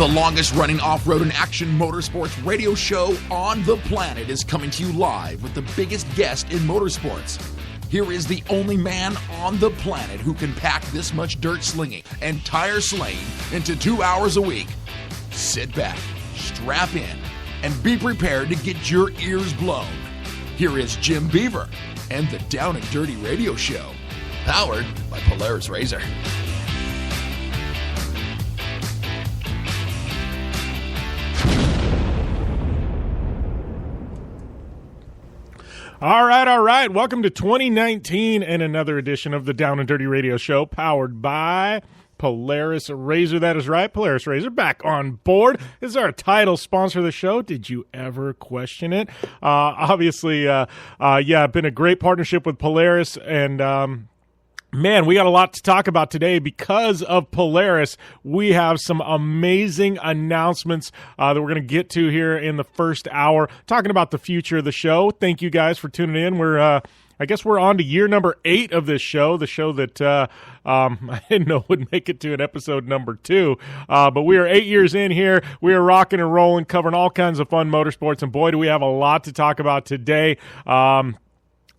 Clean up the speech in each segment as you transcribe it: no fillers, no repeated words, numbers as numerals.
The longest-running off-road and action motorsports radio show on the planet is coming to you live with the biggest guest in motorsports. Here is the only man on the planet who can pack this much dirt slinging and tire slaying into 2 hours a week. Sit back, strap in, and be prepared to get your ears blown. Here is Jim Beaver and the Down and Dirty Radio Show, powered by Polaris Razor. All right. Welcome to 2019 and another edition of the Down and Dirty Radio Show, powered by Polaris Razor. That is right, Polaris Razor back on board. This is our title sponsor of the show. Did you ever question it? Obviously, been a great partnership with Polaris, and man, we got a lot to talk about today because of Polaris. We have some amazing announcements that we're going to get to here in the first hour, talking about the future of the show. Thank you guys for tuning in. I guess we're on to year number 8 of this show, the show that I didn't know would make it to an episode number 2. But we are 8 years in here. We are rocking and rolling, covering all kinds of fun motorsports, and boy, do we have a lot to talk about today.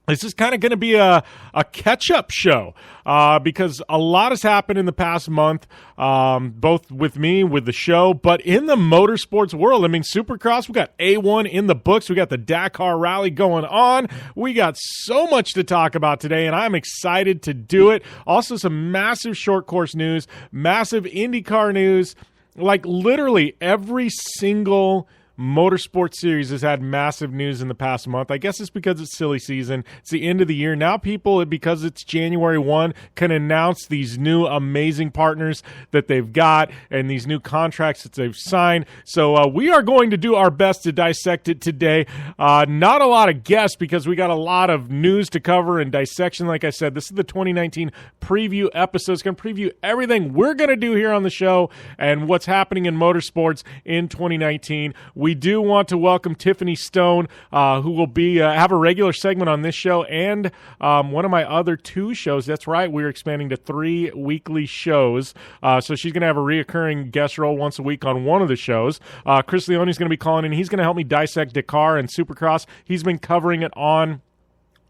This is kind of going to be a catch-up show because a lot has happened in the past month, both with me, with the show, but in the motorsports world. I mean, Supercross, we got A1 in the books. We got the Dakar Rally going on. We got so much to talk about today, and I'm excited to do it. Also, some massive short course news, massive IndyCar news. Like, literally every single motorsport series has had massive news in the past month. I guess it's because it's silly season. It's the end of the year. Now people, because it's January 1, can announce these new amazing partners that they've got and these new contracts that they've signed. So we are going to do our best to dissect it today. Not a lot of guests because we got a lot of news to cover and dissection. Like I said, this is the 2019 preview episode. It's going to preview everything we're going to do here on the show and what's happening in motorsports in 2019. We do want to welcome Tiffany Stone, who will be have a regular segment on this show and one of my other 2 shows. That's right, we're expanding to 3 weekly shows. So she's going to have a reoccurring guest role once a week on one of the shows. Chris Leone is going to be calling in. He's going to help me dissect Dakar and Supercross. He's been covering it on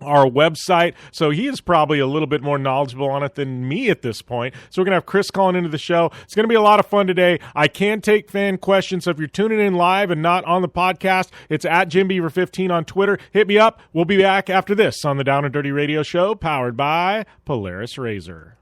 our website, so he is probably a little bit more knowledgeable on it than me at this point. So we're going to have Chris calling into the show. It's going to be a lot of fun today. I can take fan questions, so if you're tuning in live and not on the podcast, it's at JimBeaver15 on Twitter. Hit me up. We'll be back after this on the Down and Dirty Radio Show, powered by Polaris Razor.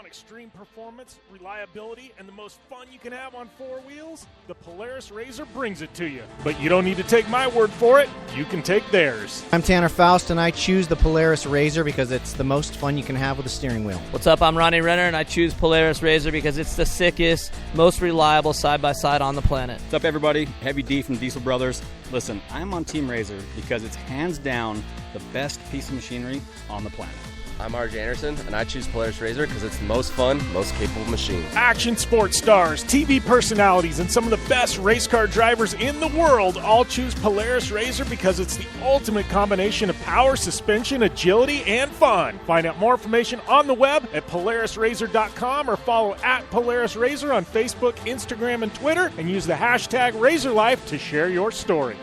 Extreme performance, reliability, and the most fun you can have on 4 wheels? The Polaris Razor brings it to you. But you don't need to take my word for it. You can take theirs. I'm Tanner Faust, and I choose the Polaris Razor because it's the most fun you can have with a steering wheel. What's up? I'm Ronnie Renner, and I choose Polaris Razor because it's the sickest, most reliable side-by-side on the planet. What's up, everybody? Heavy D from Diesel Brothers. Listen, I'm on Team Razor because it's hands down the best piece of machinery on the planet. I'm RJ Anderson, and I choose Polaris Razor because it's the most fun, most capable machine. Action sports stars, TV personalities, and some of the best race car drivers in the world all choose Polaris Razor because it's the ultimate combination of power, suspension, agility, and fun. Find out more information on the web at PolarisRazor.com or follow at Polaris Razor on Facebook, Instagram, and Twitter, and use the hashtag RazorLife to share your story.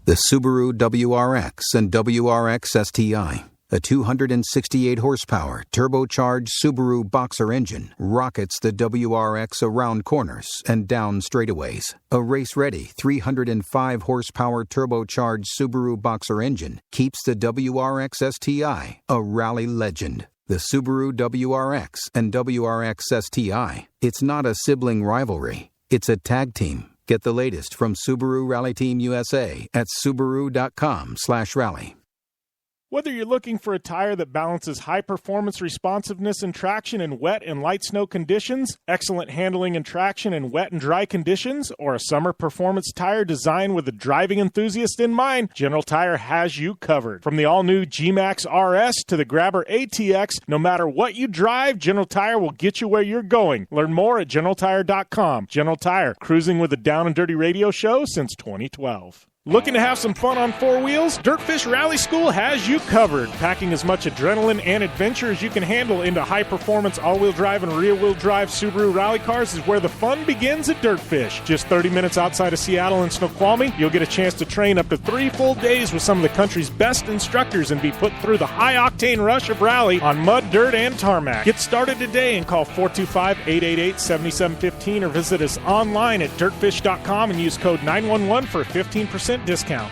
The Subaru WRX and WRX STI, a 268-horsepower turbocharged Subaru Boxer engine, rockets the WRX around corners and down straightaways. A race-ready 305-horsepower turbocharged Subaru Boxer engine keeps the WRX STI a rally legend. The Subaru WRX and WRX STI, it's not a sibling rivalry, it's a tag team. Get the latest from Subaru Rally Team USA at Subaru.com/rally. Whether you're looking for a tire that balances high performance responsiveness and traction in wet and light snow conditions, excellent handling and traction in wet and dry conditions, or a summer performance tire designed with the driving enthusiast in mind, General Tire has you covered. From the all-new G-Max RS to the Grabber ATX, no matter what you drive, General Tire will get you where you're going. Learn more at GeneralTire.com. General Tire, cruising with the Down and Dirty Radio Show since 2012. Looking to have some fun on four wheels? Dirtfish Rally School has you covered. Packing as much adrenaline and adventure as you can handle into high-performance all-wheel drive and rear-wheel drive Subaru rally cars is where the fun begins at Dirtfish. Just 30 minutes outside of Seattle and Snoqualmie, you'll get a chance to train up to 3 full days with some of the country's best instructors and be put through the high-octane rush of rally on mud, dirt, and tarmac. Get started today and call 425-888-7715 or visit us online at dirtfish.com and use code 911 for a 15% discount.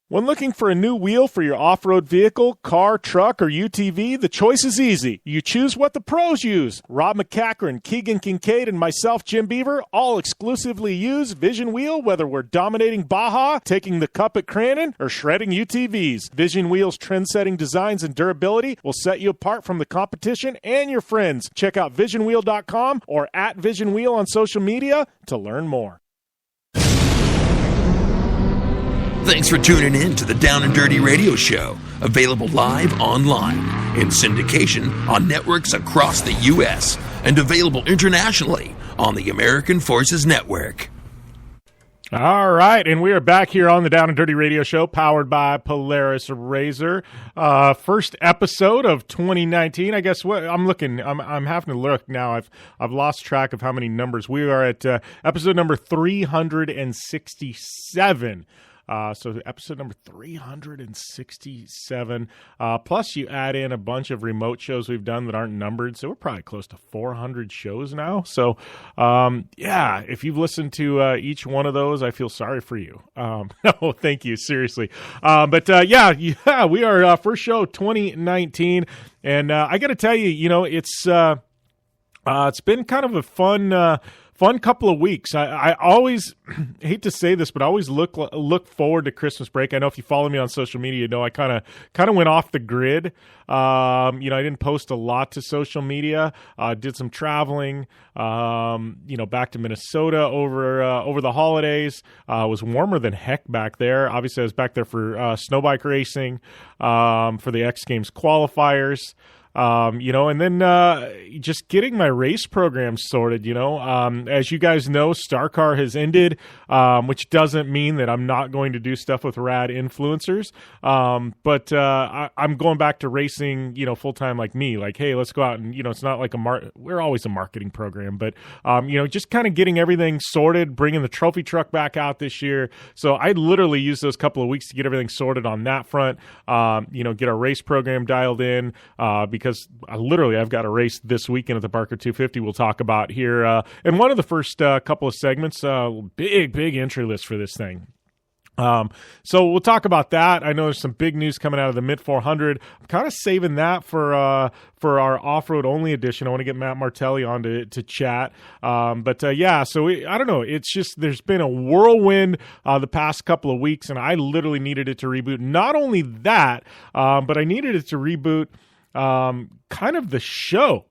When looking for a new wheel for your off-road vehicle, car, truck, or UTV, the choice is easy. You choose what the pros use. Rob McCachran, Keegan Kincaid, and myself, Jim Beaver, all exclusively use Vision Wheel, whether we're dominating Baja, taking the cup at Crandon, or shredding UTVs. Vision Wheel's trend-setting designs and durability will set you apart from the competition and your friends. Check out visionwheel.com or at Vision Wheel on social media to learn more. Thanks for tuning in to the Down and Dirty Radio Show, available live online, in syndication on networks across the U.S., and available internationally on the American Forces Network. All right, and we are back here on the Down and Dirty Radio Show, powered by Polaris Razor. First episode of 2019. I guess what I'm having to look now. I've lost track of how many numbers. We are at episode number 367. So episode number 367, plus you add in a bunch of remote shows we've done that aren't numbered, so we're probably close to 400 shows now. So, if you've listened to each one of those, I feel sorry for you. No, thank you, seriously. We are first show 2019, and I got to tell you, it's been kind of a fun couple of weeks. I always hate to say this, but I always look forward to Christmas break. I know if you follow me on social media, you know I kind of went off the grid. I didn't post a lot to social media. Did some traveling. Back to Minnesota over the holidays. It was warmer than heck back there. Obviously, I was back there for snowbike racing, for the X Games qualifiers. And then just getting my race program sorted, as you guys know, StarCar has ended, which doesn't mean that I'm not going to do stuff with rad influencers. But I'm going back to racing, full-time like me, like, hey, let's go out and, it's not like we're always a marketing program, but, just kind of getting everything sorted, bringing the trophy truck back out this year. So I literally used those couple of weeks to get everything sorted on that front, get our race program dialed in, because I've got a race this weekend at the Barker 250 we'll talk about here. And one of the first couple of segments, big entry list for this thing. So we'll talk about that. I know there's some big news coming out of the Mid 400. I'm kind of saving that for our off-road only edition. I want to get Matt Martelli on to chat. So I don't know. It's just, there's been a whirlwind the past couple of weeks, and I literally needed it to reboot. Not only that, but I needed it to reboot kind of the show,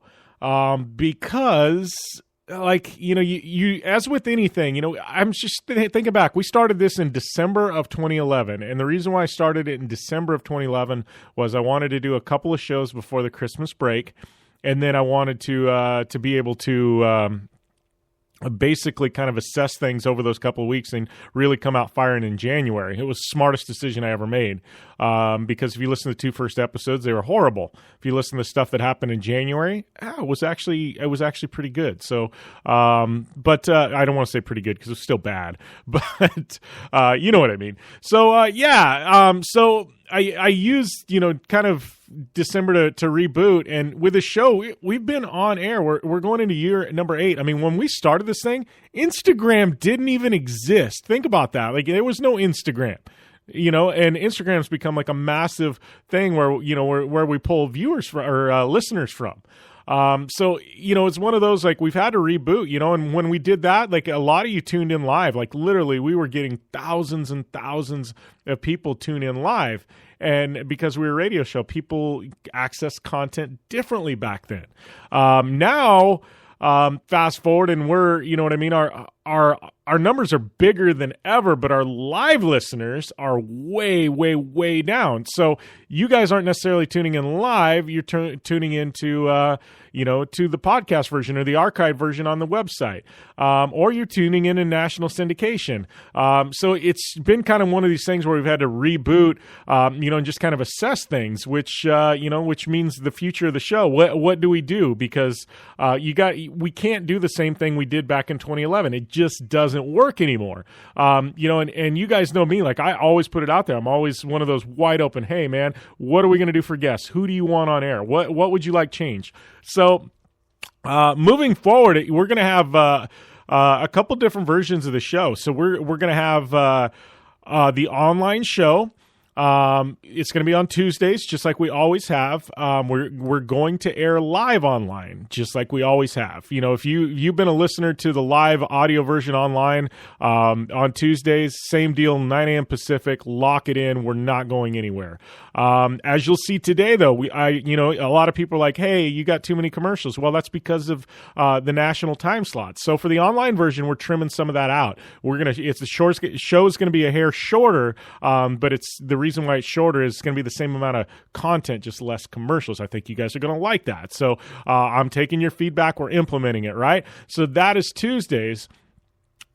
because you as with anything, I'm just thinking back. We started this in December of 2011. And the reason why I started it in December of 2011 was I wanted to do a couple of shows before the Christmas break. And then I wanted to be able to, basically kind of assess things over those couple of weeks and really come out firing in January. It was the smartest decision I ever made, because if you listen to the 2 first episodes, they were horrible. If you listen to stuff that happened in January, it was actually pretty good. So, I don't want to say pretty good because it's still bad, but you know what I mean. So, so I used, kind of December to reboot, and with the show, we've been on air. We're going into year number 8. I mean, when we started this thing, Instagram didn't even exist. Think about that. Like, there was no Instagram, and Instagram's become like a massive thing where we pull viewers or listeners from. So, it's one of those, like, we've had to reboot, and when we did that, like, a lot of you tuned in live. Like, literally, we were getting thousands and thousands of people tune in live. And because we were a radio show, people access content differently back then. Now, fast forward, and we're, our numbers are bigger than ever, but our live listeners are way, way, way down. So you guys aren't necessarily tuning in live. You're tuning into, to the podcast version or the archive version on the website, or you're tuning in national syndication. So it's been kind of one of these things where we've had to reboot, and just kind of assess things, which means the future of the show. What do we do? Because we can't do the same thing we did back in 2011. It just doesn't work anymore. And you guys know me, like I always put it out there. I'm always one of those wide open, hey man, what are we going to do for guests? Who do you want on air? What would you like change? So moving forward, we're going to have a couple different versions of the show. So we're going to have the online show. It's going to be on Tuesdays, just like we always have. We're going to air live online, just like we always have. If you've been a listener to the live audio version online on Tuesdays, same deal, 9 a.m. Pacific. Lock it in. We're not going anywhere. As you'll see today, though, a lot of people are like, "Hey, you got too many commercials." Well, that's because of the national time slots. So for the online version, we're trimming some of that out. The show is going to be a hair shorter, but it's the reason why it's shorter is it's going to be the same amount of content, just less commercials. I think you guys are going to like that. So I'm taking your feedback. We're implementing it, right? So that is Tuesdays.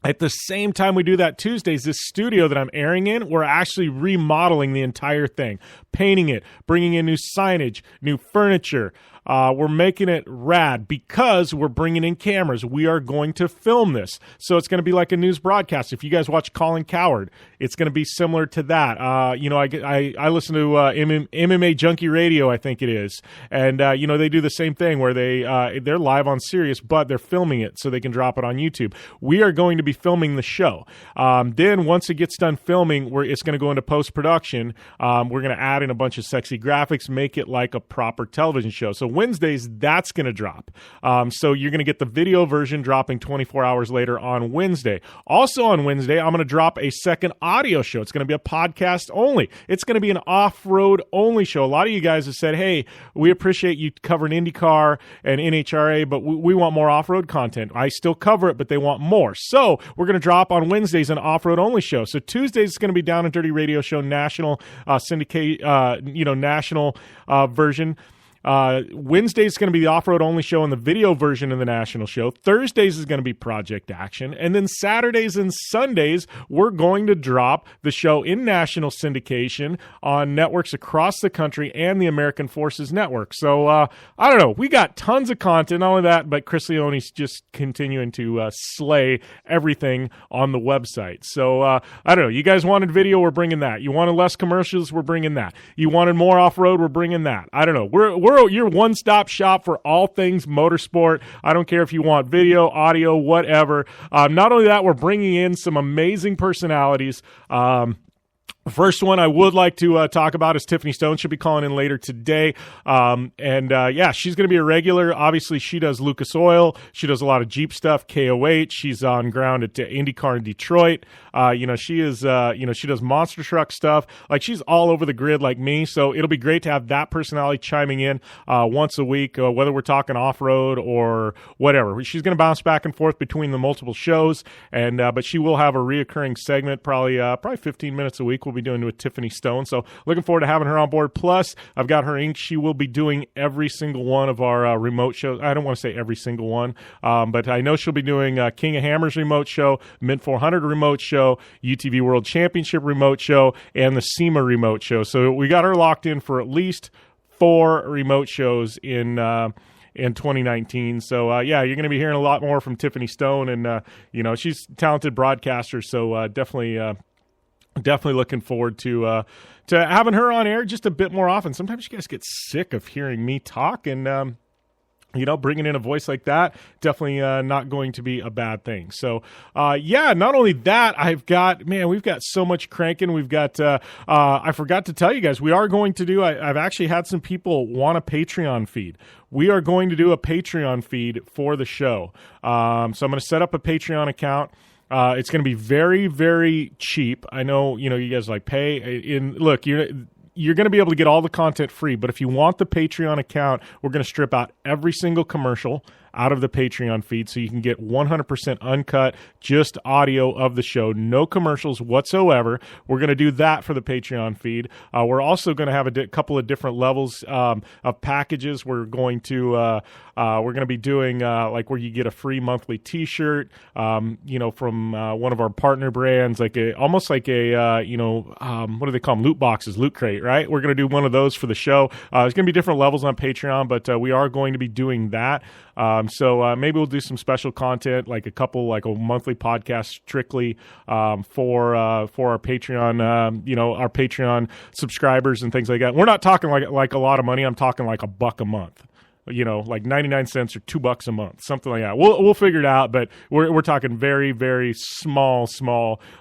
At the same time we do that Tuesdays, this studio that I'm airing in, we're actually remodeling the entire thing, painting it, bringing in new signage, new furniture. We're making it rad because we're bringing in cameras. We are going to film this. So it's going to be like a news broadcast. If you guys watch Colin Cowherd, it's going to be similar to that. I listen to MMA Junkie Radio, I think it is. And, they do the same thing where they're live on Sirius, but they're filming it so they can drop it on YouTube. We are going to be filming the show. Then once it gets done filming, it's going to go into post-production. We're going to add in a bunch of sexy graphics, make it like a proper television show. So Wednesdays, that's going to drop. So you're going to get the video version dropping 24 hours later on Wednesday. Also on Wednesday, I'm going to drop a second audio show. It's going to be a podcast only. It's going to be an off-road only show. A lot of you guys have said, hey, we appreciate you covering IndyCar and NHRA, but we want more off-road content. I still cover it, but they want more. So we're going to drop on Wednesdays an off-road only show. So Tuesdays is going to be Down and Dirty Radio Show, national syndicate, national version. Wednesday is going to be the off-road only show and the video version of the national show. Thursdays is going to be Project Action. And then Saturdays and Sundays, we're going to drop the show in national syndication on networks across the country and the American Forces Network. So, I don't know. We got tons of content. Not only that, but Chris Leone's just continuing to slay everything on the website. So, I don't know. You guys wanted video, we're bringing that. You wanted less commercials, we're bringing that. You wanted more off-road, we're bringing that. I don't know. We're your one-stop shop for all things motorsport. I don't care if you want video, audio, whatever. Not only that, we're bringing in some amazing personalities. First one I would like to talk about is Tiffany Stone. She'll be calling in later today. She's going to be a regular. Obviously, she does Lucas Oil. She does a lot of Jeep stuff, KOH. She's on ground at IndyCar in Detroit. She does monster truck stuff. Like, she's all over the grid like me. So it'll be great to have that personality chiming in once a week, whether we're talking off-road or whatever. She's going to bounce back and forth between the multiple shows, but she will have a reoccurring segment, probably 15 minutes a week. We'll be doing with Tiffany Stone. So looking forward to having her on board. Plus, I've got her ink. She will be doing every single one of our remote shows. I don't want to say every single one, but I know she'll be doing King of Hammers remote show, Mint 400 remote show, UTV World Championship remote show, and the SEMA remote show. So we got her locked in for at least 4 remote shows in 2019. So, you're going to be hearing a lot more from Tiffany Stone, and, she's a talented broadcaster, so definitely looking forward to having her on air just a bit more often. Sometimes you guys get sick of hearing me talk, and bringing in a voice like that, definitely not going to be a bad thing. So, not only that, we've got so much cranking. We've got, I forgot to tell you guys, we are going to do, I've actually had some people want a Patreon feed. We are going to do a Patreon feed for the show. So I'm going to set up a Patreon account. It's going to be very, very cheap. I know, you guys like pay. Look, you're going to be able to get all the content free, but if you want the Patreon account, we're going to strip out every single commercial. out of the Patreon feed, so you can get 100% uncut, just audio of the show, no commercials whatsoever. We're going to do that for the Patreon feed. We're also going to have a couple of different levels of packages. We're going to be doing like where you get a free monthly T-shirt, from one of our partner brands, almost like a what do they call them? Loot boxes, loot crate, right? We're going to do one of those for the show. There's going to be different levels on Patreon, but we are going to be doing that. So maybe we'll do some special content, like a monthly podcast strictly for our Patreon, our Patreon subscribers and things like that. We're not talking like a lot of money. I'm talking like $1 a month. Like 99 cents or $2 a month, something like that. We'll figure it out, but we're talking very, very small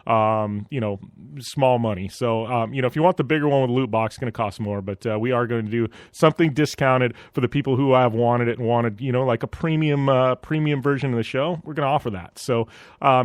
money. So, if you want the bigger one with a loot box, it's going to cost more, but we are going to do something discounted for the people who have wanted it and wanted, like a premium version of the show. We're going to offer that. So,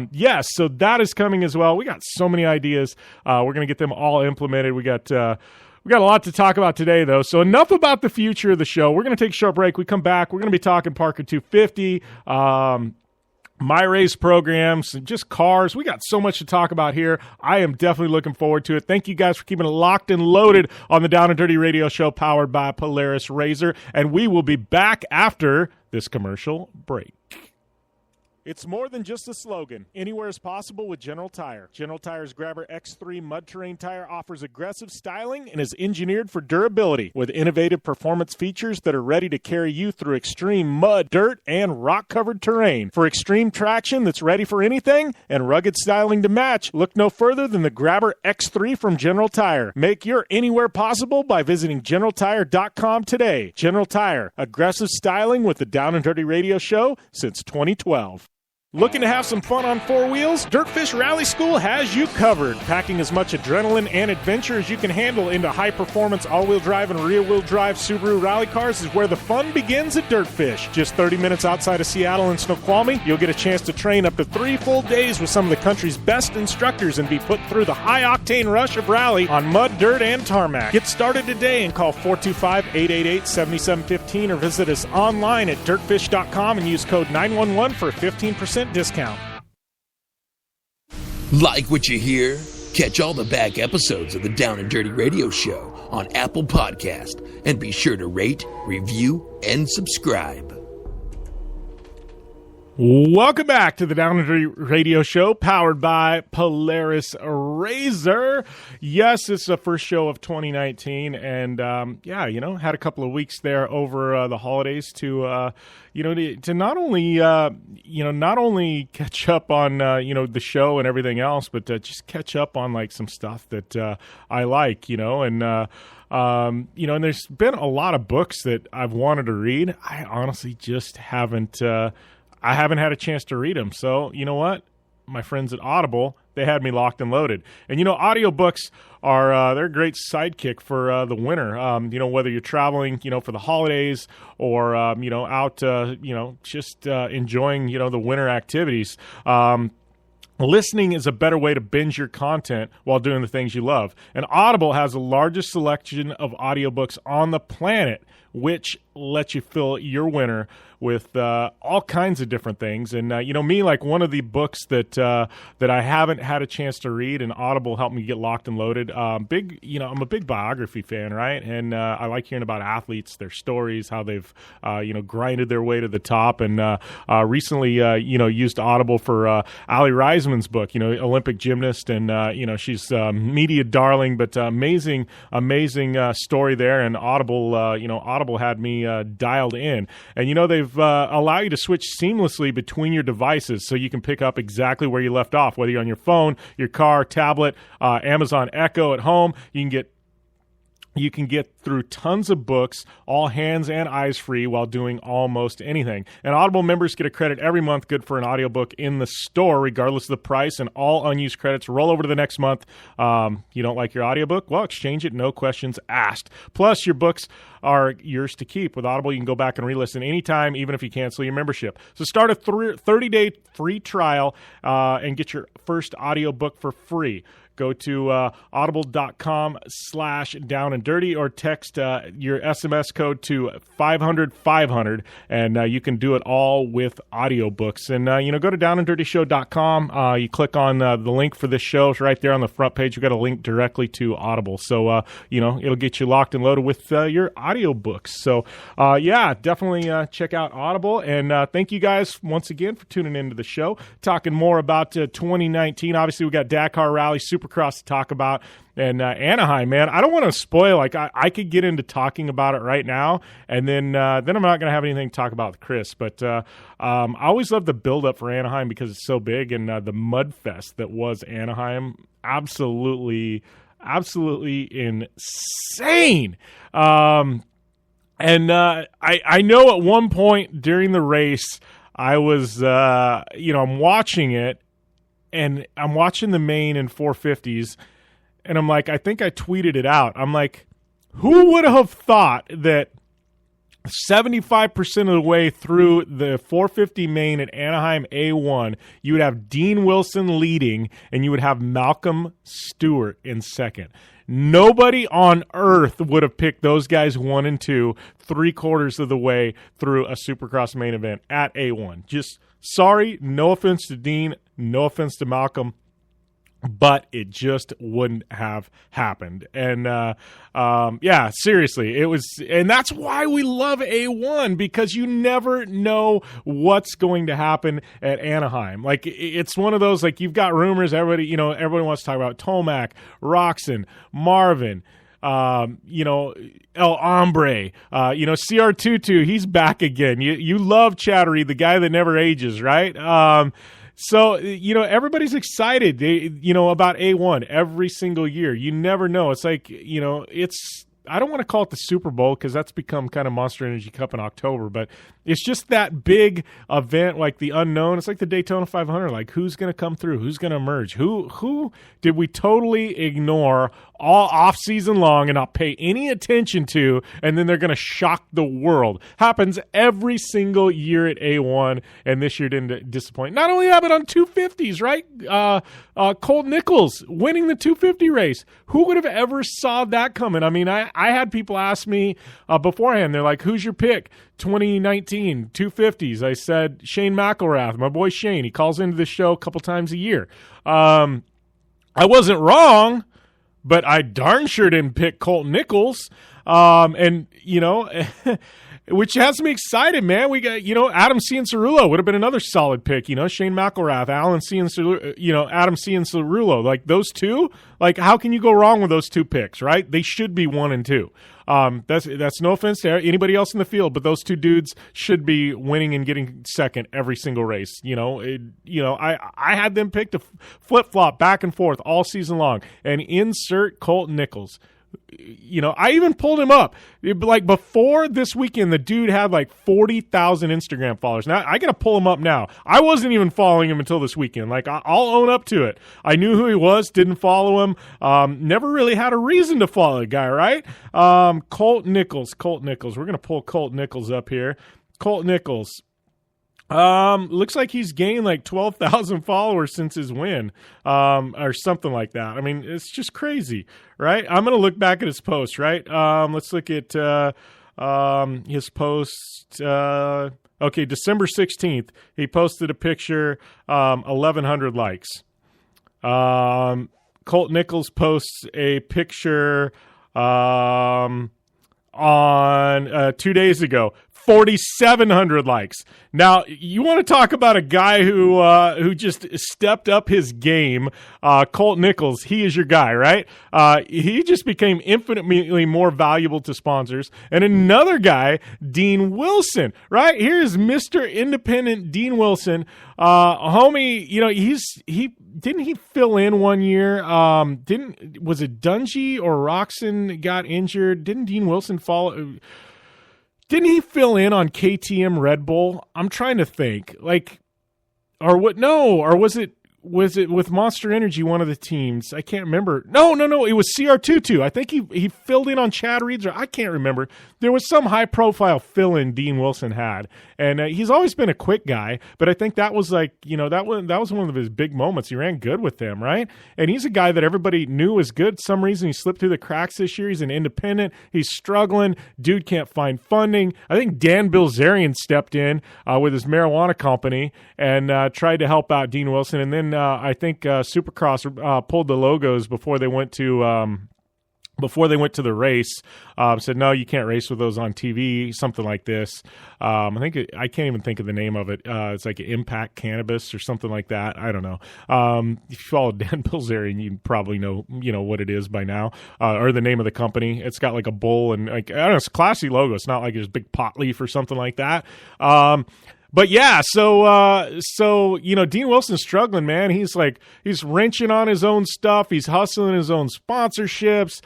yes, so that is coming as well. We got so many ideas. We're going to get them all implemented. We got a lot to talk about today, though, so enough about the future of the show. We're going to take a short break. We come back. We're going to be talking Parker 250, my race programs, and just cars. We got so much to talk about here. I am definitely looking forward to it. Thank you guys for keeping it locked and loaded on the Down and Dirty Radio Show powered by Polaris RZR, and we will be back after this commercial break. It's more than just a slogan. Anywhere is possible with General Tire. General Tire's Grabber X3 mud terrain tire offers aggressive styling and is engineered for durability with innovative performance features that are ready to carry you through extreme mud, dirt, and rock-covered terrain. For extreme traction that's ready for anything and rugged styling to match, look no further than the Grabber X3 from General Tire. Make your anywhere possible by visiting GeneralTire.com today. General Tire, aggressive styling with the Down and Dirty Radio Show since 2012. Looking to have some fun on four wheels? Dirtfish Rally School has you covered. Packing as much adrenaline and adventure as you can handle into high-performance all-wheel drive and rear-wheel drive Subaru rally cars is where the fun begins at Dirtfish. Just 30 minutes outside of Seattle and Snoqualmie, you'll get a chance to train up to 3 full days with some of the country's best instructors and be put through the high-octane rush of rally on mud, dirt, and tarmac. Get started today and call 425-888-7715 or visit us online at dirtfish.com and use code 911 for a 15% discount. Like what you hear? Catch all the back episodes of the Down and Dirty Radio Show on Apple Podcast, and be sure to rate, review, and subscribe. Welcome back to the Down and Dirty Radio Show, powered by Polaris RZR. Yes, it's the first show of 2019, and had a couple of weeks there over the holidays to not only catch up on the show and everything else, but just catch up on like some stuff that I like, and there's been a lot of books that I've wanted to read. I honestly just haven't. I haven't had a chance to read them. So, you know what? My friends at Audible, they had me locked and loaded. And, audiobooks are they're a great sidekick for the winter. Whether you're traveling, for the holidays or, out, just enjoying, the winter activities. Listening is a better way to binge your content while doing the things you love. And Audible has the largest selection of audiobooks on the planet, which lets you fill your winter with all kinds of different things. And, me, like one of the books that I haven't had a chance to read, and Audible helped me get locked and loaded. I'm a big biography fan, right? And I like hearing about athletes, their stories, how they've, grinded their way to the top. And recently, used Audible for Ali Reisman's book, Olympic gymnast. And, she's media darling, but amazing story there. And Audible had me dialed in. And, they've allow you to switch seamlessly between your devices so you can pick up exactly where you left off, whether you're on your phone, your car, tablet, Amazon Echo at home. You can get through tons of books, all hands and eyes free, while doing almost anything. And Audible members get a credit every month, good for an audiobook in the store, regardless of the price, and all unused credits roll over to the next month. You don't like your audiobook? Well, exchange it, no questions asked. Plus, your books are yours to keep. With Audible, you can go back and re-listen anytime, even if you cancel your membership. So start a 30-day free trial and get your first audiobook for free. Go to audible.com/downanddirty or text text your SMS code to 500-500, and you can do it all with audiobooks. And, go to downanddirtyshow.com. You click on the link for this show. It's right there on the front page. We've got a link directly to Audible. So, it'll get you locked and loaded with your audiobooks. So, definitely check out Audible. And thank you guys once again for tuning into the show. Talking more about 2019. Obviously, we got Dakar Rally, Supercross to talk about. And Anaheim, man, I don't want to spoil. Like, I could get into talking about it right now, and then I'm not going to have anything to talk about with Chris. But I always love the build-up for Anaheim because it's so big, and the mud fest that was Anaheim, absolutely insane. And I know at one point during the race, I was, I'm watching it, and I'm watching the main in 450s, and I'm like, I think I tweeted it out. I'm like, who would have thought that 75% of the way through the 450 main at Anaheim A1, you would have Dean Wilson leading, and you would have Malcolm Stewart in second. Nobody on earth would have picked those guys 1 and 2 3/4 of the way through a Supercross main event at A1. Just sorry, no offense to Dean, no offense to Malcolm, but it just wouldn't have happened. And seriously, it was, and that's why we love A1, because you never know what's going to happen at Anaheim. Like, it's one of those, like, you've got rumors, everybody wants to talk about Tomac, Roxon, Marvin, El Hombre, CR22, he's back again. You love Chattery, the guy that never ages, right? So, everybody's excited, about A1 every single year. You never know. It's like, I don't want to call it the Super Bowl because that's become kind of Monster Energy Cup in October, but it's just that big event, like the unknown. It's like the Daytona 500. Like, who's going to come through? Who's going to emerge? Who did we totally ignore all off season long and not pay any attention to, and then they're going to shock the world? Happens every single year at A1, and this year didn't disappoint. Not only that, but on 250s, right? Colt Nichols winning the 250 race. Who would have ever saw that coming? I mean, I had people ask me beforehand. They're like, who's your pick? 2019 250s. I said Shane McElrath, my boy Shane. He calls into the show a couple times a year. I wasn't wrong, but I darn sure didn't pick Colt Nichols. Which has me excited, man. We got, Adam Cianciarulo would have been another solid pick. Shane McElrath, Alan Cianciarulo, Adam Cianciarulo. Like, those two, like, how can you go wrong with those two picks, right? They should be 1 and 2. That's no offense to anybody else in the field, but those two dudes should be winning and getting second every single race. I had them picked to flip-flop back and forth all season long, and insert Colt Nichols. I even pulled him up. Like, before this weekend, the dude had like 40,000 Instagram followers. Now, I got to pull him up now. I wasn't even following him until this weekend. Like, I'll own up to it. I knew who he was, didn't follow him. Never really had a reason to follow the guy, right? Colt Nichols. We're going to pull Colt Nichols up here. Colt Nichols. Looks like he's gained like 12,000 followers since his win, or something like that. I mean, it's just crazy, right? I'm going to look back at his post, right? Let's look at, his post. Okay. December 16th, he posted a picture, 1,100 likes. Colt Nichols posts a picture, on 2 days ago, 4,700 likes. Now, you want to talk about a guy who just stepped up his game, Colt Nichols. He is your guy, right? He just became infinitely more valuable to sponsors. And another guy, Dean Wilson, right? Here's Mr. Independent Dean Wilson. Homie, he didn't he fill in one year? Was it Dungy or Roxon got injured? Didn't Dean Wilson Didn't he fill in on KTM Red Bull? I'm trying to think. Like, or what? No, or was it was it with Monster Energy, one of the teams? I can't remember. No. It was CR22. I think he filled in on Chad Reed's, or I can't remember. There was some high-profile fill-in Dean Wilson had. And he's always been a quick guy, but I think that was that was one of his big moments. He ran good with them, right? And he's a guy that everybody knew was good. Some reason he slipped through the cracks this year. He's an independent. He's struggling. Dude can't find funding. I think Dan Bilzerian stepped in with his marijuana company and tried to help out Dean Wilson. And then I think Supercross pulled the logos before they went to the race. Said, no, you can't race with those on TV, something like this. I can't even think of the name of it. It's like Impact Cannabis or something like that. I don't know. If you follow Dan Bilzerian, you probably know what it is by now, or the name of the company. It's got like a bull and like, I don't know, it's a classy logo. It's not like it's a big pot leaf or something like that. But yeah, so Dean Wilson's struggling, man. He's wrenching on his own stuff. He's hustling his own sponsorships.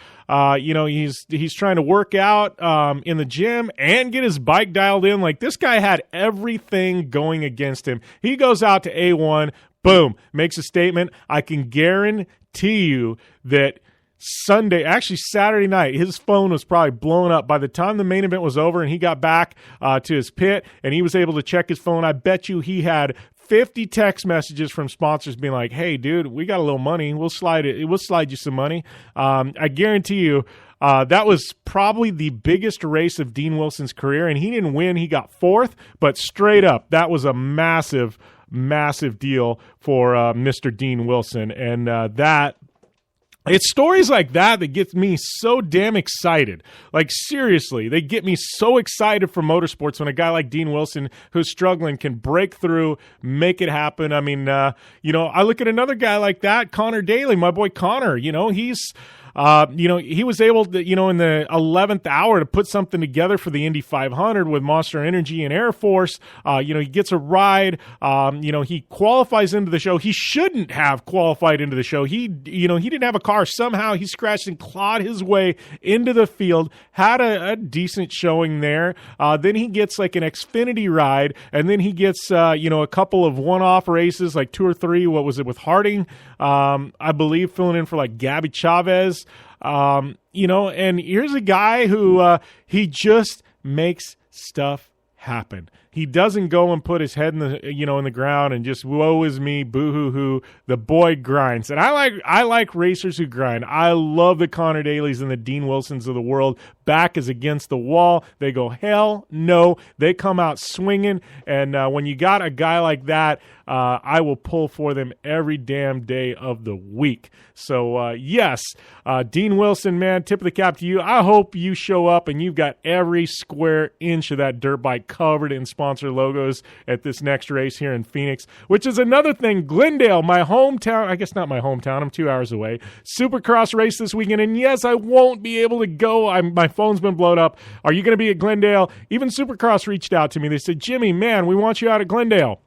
He's trying to work out in the gym and get his bike dialed in. Like, this guy had everything going against him. He goes out to A1, boom, makes a statement. I can guarantee you that Saturday night, his phone was probably blown up. By the time the main event was over and he got back to his pit and he was able to check his phone, I bet you he had 50 text messages from sponsors being like, hey, dude, we got a little money. We'll slide you some money. I guarantee you that was probably the biggest race of Dean Wilson's career, and he didn't win. He got fourth, but straight up, that was a massive, massive deal for Mr. Dean Wilson, and it's stories like that gets me so damn excited. Like, seriously, they get me so excited for motorsports when a guy like Dean Wilson, who's struggling, can break through, make it happen. I mean, I look at another guy like that, Connor Daly, my boy Connor. He's he was able to, in the 11th hour to put something together for the Indy 500 with Monster Energy and Air Force. He gets a ride. He qualifies into the show. He shouldn't have qualified into the show. He didn't have a car. Somehow he scratched and clawed his way into the field, had a decent showing there. Then he gets like an Xfinity ride, and then he gets, a couple of one-off races, like 2 or 3. What was it with Harding? I believe filling in for like Gabby Chavez. And here's a guy who he just makes stuff happen. He doesn't go and put his head in the ground and just woe is me, boo hoo hoo. The boy grinds, and I like racers who grind. I love the Connor Dalys and the Dean Wilsons of the world. Back is against the wall. They go, hell no. They come out swinging, and when you got a guy like that, I will pull for them every damn day of the week. So, yes, Dean Wilson, man, tip of the cap to you. I hope you show up and you've got every square inch of that dirt bike covered in sponsor logos at this next race here in Phoenix, which is another thing. Glendale, my hometown, I guess not my hometown, I'm 2 hours away. Supercross race this weekend, and yes, I won't be able to go. My phone's been blown up. Are you going to be at Glendale? Even Supercross reached out to me. They said, Jimmy, man, we want you out at Glendale.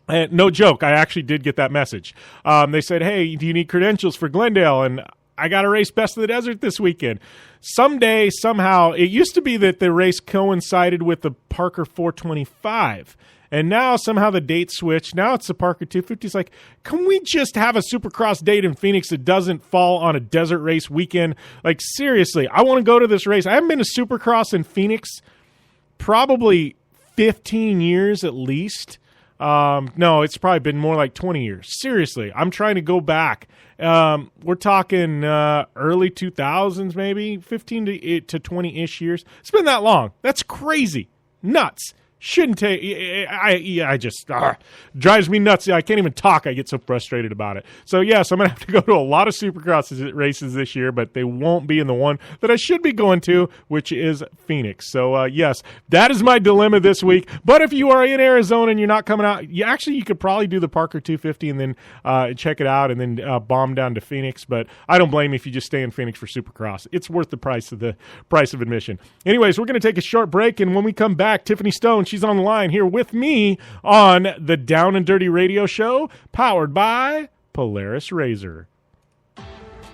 And no joke, I actually did get that message. They said, hey, do you need credentials for Glendale? And I got to race Best of the Desert this weekend. Someday, somehow, it used to be that the race coincided with the Parker 425. And now somehow the date switched. Now it's the Parker 250. It's like, can we just have a Supercross date in Phoenix that doesn't fall on a desert race weekend? Like, seriously, I want to go to this race. I haven't been to Supercross in Phoenix probably 15 years at least. No, it's probably been more like 20 years. Seriously, I'm trying to go back. We're talking early 2000s, maybe 15 to 20-ish years. It's been that long. That's crazy. Nuts. Shouldn't take. I just drives me nuts. I can't even talk. I get so frustrated about it. So yes, I'm gonna have to go to a lot of Supercross races this year, but they won't be in the one that I should be going to, which is Phoenix. So yes, that is my dilemma this week. But if you are in Arizona and you're not coming out, you could probably do the Parker 250 and then check it out and then bomb down to Phoenix. But I don't blame you if you just stay in Phoenix for Supercross. It's worth the price of admission. Anyways, we're gonna take a short break, and when we come back, Tiffany Stone. She's on the line here with me on the Down and Dirty Radio Show, powered by Polaris Razor.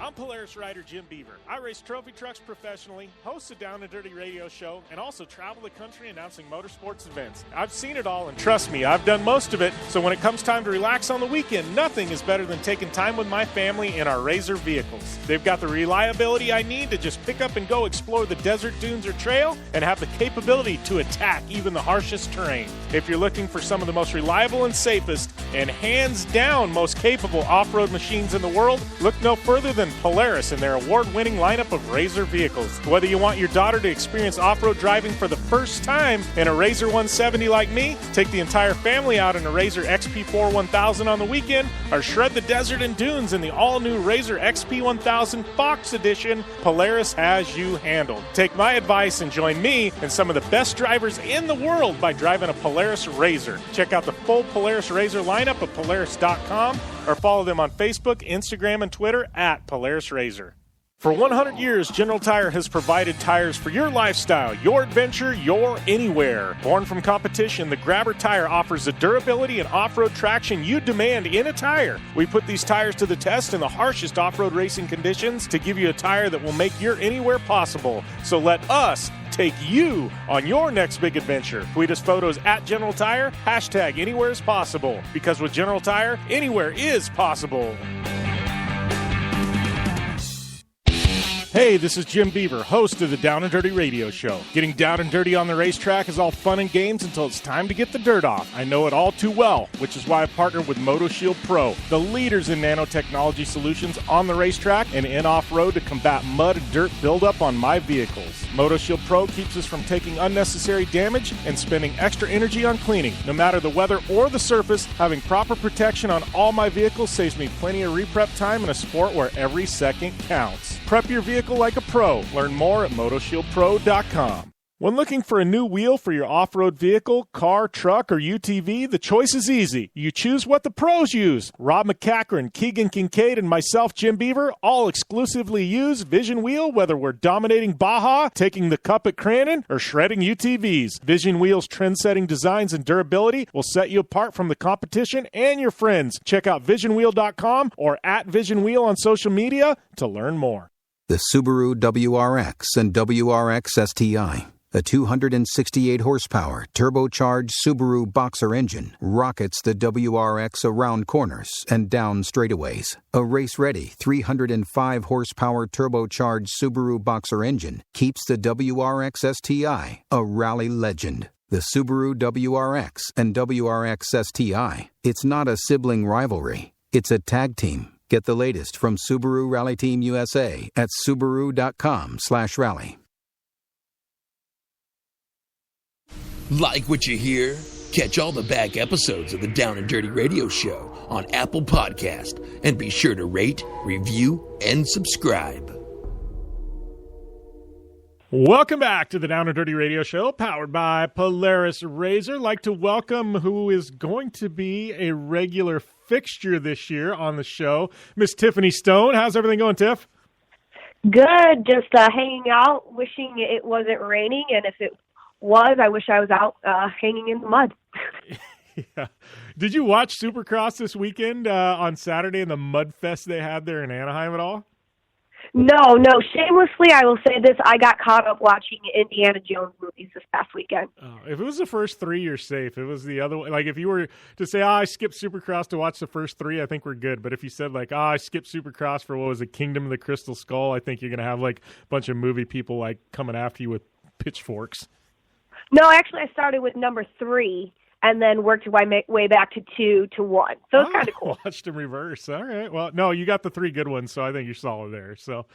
I'm Polaris rider Jim Beaver. I race trophy trucks professionally, host a Down and Dirty radio show, and also travel the country announcing motorsports events. I've seen it all, and trust me, I've done most of it, so when it comes time to relax on the weekend, nothing is better than taking time with my family in our Razor vehicles. They've got the reliability I need to just pick up and go explore the desert, dunes, or trail, and have the capability to attack even the harshest terrain. If you're looking for some of the most reliable and safest, and hands down most capable off-road machines in the world, look no further than Polaris and their award-winning lineup of Razor vehicles. Whether you want your daughter to experience off-road driving for the first time in a Razor 170 like me, take the entire family out in a Razor XP4 1000 on the weekend, or shred the desert and dunes in the all-new Razor XP 1000 Fox Edition, Polaris has you handled. Take my advice and join me and some of the best drivers in the world by driving a Polaris Razor. Check out the full Polaris Razor lineup at Polaris.com or follow them on Facebook, Instagram, and Twitter at Polaris Razor. For 100 years, General Tire has provided tires for your lifestyle, your adventure, your anywhere. Born from competition, the Grabber tire offers the durability and off-road traction you demand in a tire. We put these tires to the test in the harshest off-road racing conditions to give you a tire that will make your anywhere possible. So let us take you on your next big adventure. Tweet us photos at General Tire, hashtag anywhere is possible. Because with General Tire, anywhere is possible. Hey, this is Jim Beaver, host of the Down and Dirty Radio Show. Getting down and dirty on the racetrack is all fun and games until it's time to get the dirt off. I know it all too well, which is why I partnered with MotoShield Pro, the leaders in nanotechnology solutions on the racetrack and in off-road to combat mud and dirt buildup on my vehicles. MotoShield Pro keeps us from taking unnecessary damage and spending extra energy on cleaning. No matter the weather or the surface, having proper protection on all my vehicles saves me plenty of reprep time in a sport where every second counts. Prep your vehicle like a pro. Learn more at motoshieldpro.com. When looking for a new wheel for your off-road vehicle, car, truck, or UTV, the choice is easy. You choose what the pros use. Rob McCachran, Keegan Kincaid, and myself, Jim Beaver, all exclusively use Vision Wheel, whether we're dominating Baja, taking the cup at Crandon, or shredding UTVs. Vision Wheel's trend-setting designs and durability will set you apart from the competition and your friends. Check out visionwheel.com or at Vision Wheel on social media to learn more. The Subaru WRX and WRX STI. A 268-horsepower, turbocharged Subaru Boxer engine rockets the WRX around corners and down straightaways. A race-ready 305-horsepower turbocharged Subaru Boxer engine keeps the WRX STI a rally legend. The Subaru WRX and WRX STI. It's not a sibling rivalry. It's a tag team. Get the latest from Subaru Rally Team USA at Subaru.com/rally. Like what you hear? Catch all the back episodes of the Down and Dirty Radio Show on Apple Podcast, and be sure to rate, review, and subscribe. Welcome back to the Down and Dirty Radio Show, powered by Polaris Razor. Like to welcome who is going to be a regular fixture this year on the show, Miss Tiffany Stone. How's everything going, Tiff? Good. Just hanging out, wishing it wasn't raining, and if it was, I wish I was out hanging in the mud. Yeah. Did you watch Supercross this weekend on Saturday and the mud fest they had there in Anaheim at all? No. Shamelessly, I will say this. I got caught up watching Indiana Jones movies this past weekend. Oh, if it was the first three, you're safe. It was the other way. Like, if you were to say, I skipped Supercross to watch the first three, I think we're good. But if you said, like, I skipped Supercross for, what was it, Kingdom of the Crystal Skull, I think you're going to have, like, a bunch of movie people, like, coming after you with pitchforks. No, actually, I started with number 3 and then worked my way back to 2 to 1. So it's kind of cool. Watched them reverse. All right. Well, no, you got the 3 good ones, so I think you're solid there. So,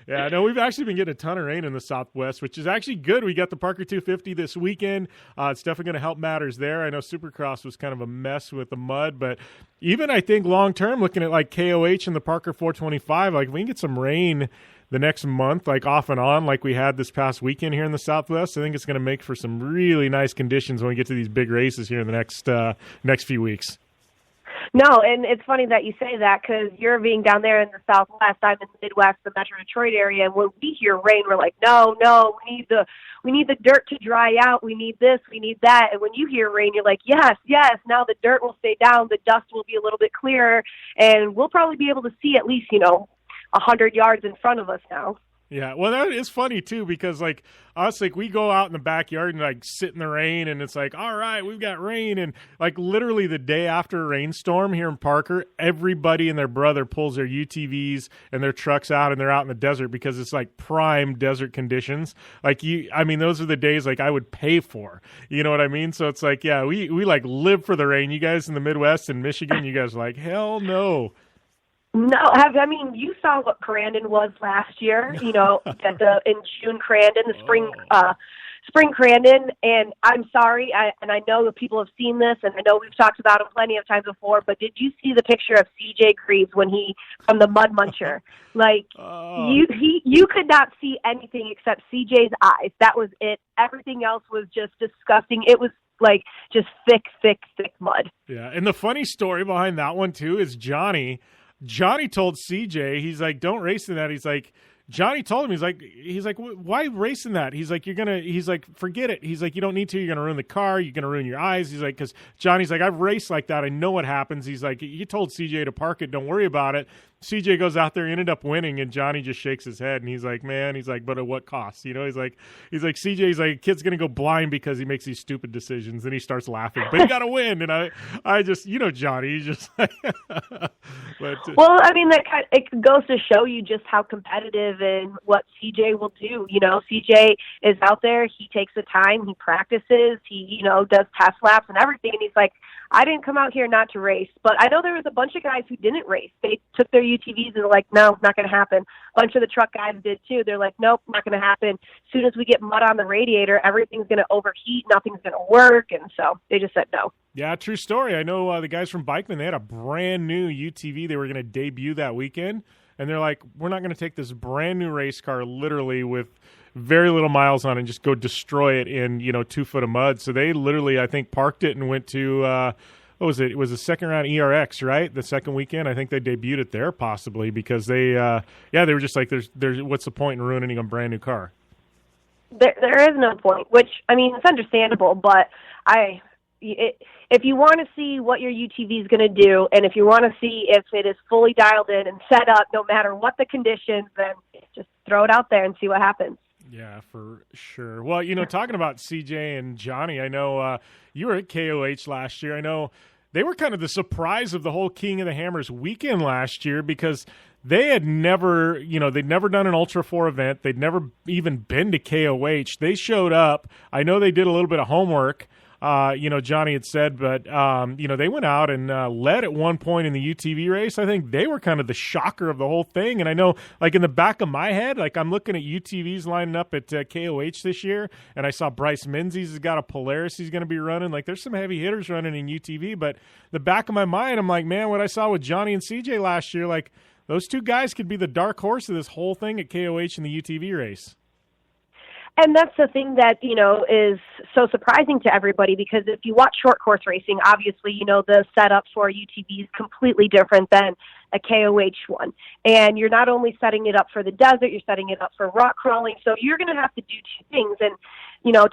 yeah, no, we've actually been getting a ton of rain in the Southwest, which is actually good. We got the Parker 250 this weekend. It's definitely going to help matters there. I know Supercross was kind of a mess with the mud, but even I think long-term, looking at like KOH and the Parker 425, like if we can get some rain the next month, like off and on, like we had this past weekend here in the Southwest, I think it's going to make for some really nice conditions when we get to these big races here in the next few weeks. No, and it's funny that you say that because you're being down there in the Southwest, I'm in the Midwest, the Metro Detroit area, and when we hear rain, we're like, no, we need the dirt to dry out, we need this, we need that, and when you hear rain, you're like, yes, now the dirt will stay down, the dust will be a little bit clearer, and we'll probably be able to see at least, 100 yards in front of us now. Yeah, well, that is funny, too, because, us, we go out in the backyard and, sit in the rain, and it's like, all right, we've got rain, and, literally the day after a rainstorm here in Parker, everybody and their brother pulls their UTVs and their trucks out, and they're out in the desert because it's, prime desert conditions. Those are the days, I would pay for, you know what I mean? So it's we live for the rain. You guys in the Midwest and Michigan, you guys are like, hell no. No, you saw what Crandon was last year, in June Crandon, the spring Crandon, and I'm sorry, and I know that people have seen this, and I know we've talked about him plenty of times before, but did you see the picture of CJ Greaves from the Mud Muncher? You could not see anything except CJ's eyes. That was it. Everything else was just disgusting. It was just thick mud. Yeah, and the funny story behind that one, too, is Johnny told CJ, he's like, don't race in that. He's like, Johnny told him, he's like, why race in that? He's like, forget it. He's like, you don't need to. You're going to ruin the car. You're going to ruin your eyes. He's like, because Johnny's like, I've raced like that. I know what happens. He's like, you told CJ to park it. Don't worry about it. CJ goes out there, ended up winning, and Johnny just shakes his head, and he's like, man, but at what cost? He's like, CJ's like, kid's going to go blind because he makes these stupid decisions, and he starts laughing, but he got to win. And I just, Johnny, he's just like, well, it goes to show you just how competitive and what CJ will do. CJ is out there, he takes the time, he practices, he, does test laps and everything, and he's like, I didn't come out here not to race, but I know there was a bunch of guys who didn't race. They took their UTVs and they're like, no, not going to happen. A bunch of the truck guys did too. They're like, nope, not going to happen. As soon as we get mud on the radiator, everything's going to overheat, nothing's going to work, and so they just said no. Yeah, true story. I know the guys from Bikeman, they had a brand new UTV they were going to debut that weekend, and they're like, we're not going to take this brand new race car literally with very little miles on it and just go destroy it in 2 foot of mud. So they literally, I think, parked it and went to what was it? It was a second round ERX, right? The second weekend, I think they debuted it there possibly because they were just like, there's what's the point in ruining a brand new car? There is no point, which it's understandable, but if you want to see what your UTV is going to do, and if you want to see if it is fully dialed in and set up, no matter what the conditions, then just throw it out there and see what happens. Yeah, for sure. Well, talking about CJ and Johnny, I know you were at KOH last year. I know they were kind of the surprise of the whole King of the Hammers weekend last year because they had never, they'd never done an Ultra 4 event. They'd never even been to KOH. They showed up. I know they did a little bit of homework. Johnny had said, but, they went out and led at one point in the UTV race. I think they were kind of the shocker of the whole thing. And I know, in the back of my head, I'm looking at UTVs lining up at KOH this year, and I saw Bryce Menzies has got a Polaris he's going to be running. There's some heavy hitters running in UTV, but the back of my mind, I'm like, man, what I saw with Johnny and CJ last year, those two guys could be the dark horse of this whole thing at KOH in the UTV race. And that's the thing that, is so surprising to everybody because if you watch short course racing, obviously, the setup for UTV is completely different than a KOH one. And you're not only setting it up for the desert, you're setting it up for rock crawling. So you're going to have to do two things. And,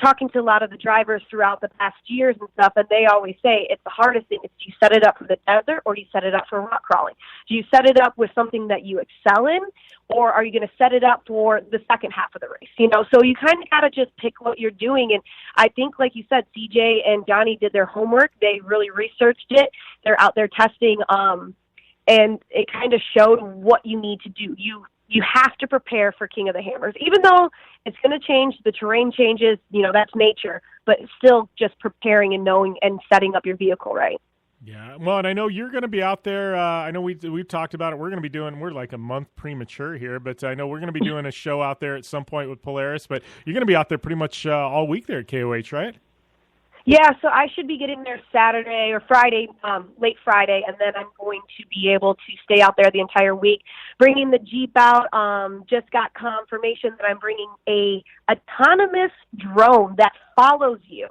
talking to a lot of the drivers throughout the past years and stuff, and they always say it's the hardest thing is do you set it up for the desert or do you set it up for rock crawling? Do you set it up with something that you excel in, or are you going to set it up for the second half of the race? So you kind of got to just pick what you're doing. And I think, like you said, CJ and Johnny did their homework. They really researched it. They're out there testing, and it kind of showed what you need to do. You have to prepare for King of the Hammers, even though it's going to change, the terrain changes, that's nature, but still just preparing and knowing and setting up your vehicle right. Yeah, well, and I know you're going to be out there. I know we've talked about it. We're like a month premature here, but I know we're going to be doing a show out there at some point with Polaris, but you're going to be out there pretty much all week there at KOH, right? Yeah, so I should be getting there Saturday or Friday, late Friday, and then I'm going to be able to stay out there the entire week. Bringing the Jeep out, just got confirmation that I'm bringing a autonomous drone that follows you.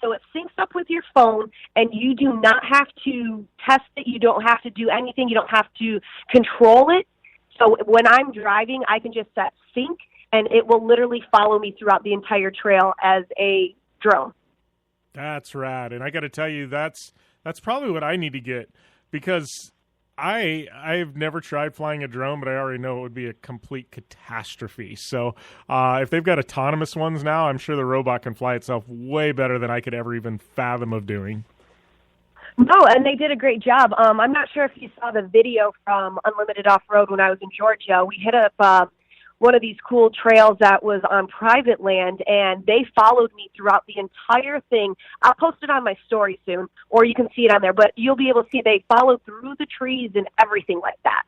So it syncs up with your phone, and you do not have to test it. You don't have to do anything. You don't have to control it. So when I'm driving, I can just set sync, and it will literally follow me throughout the entire trail as a drone. That's rad. And I got to tell you, that's probably what I need to get, because I've never tried flying a drone, but I already know it would be a complete catastrophe. So if they've got autonomous ones now, I'm sure the robot can fly itself way better than I could ever even fathom of doing. No, and they did a great job. I'm not sure if you saw the video from Unlimited Off-Road when I was in Georgia. We hit up one of these cool trails that was on private land, and they followed me throughout the entire thing. I'll post it on my story soon, or you can see it on there, but you'll be able to see they followed through the trees and everything like that.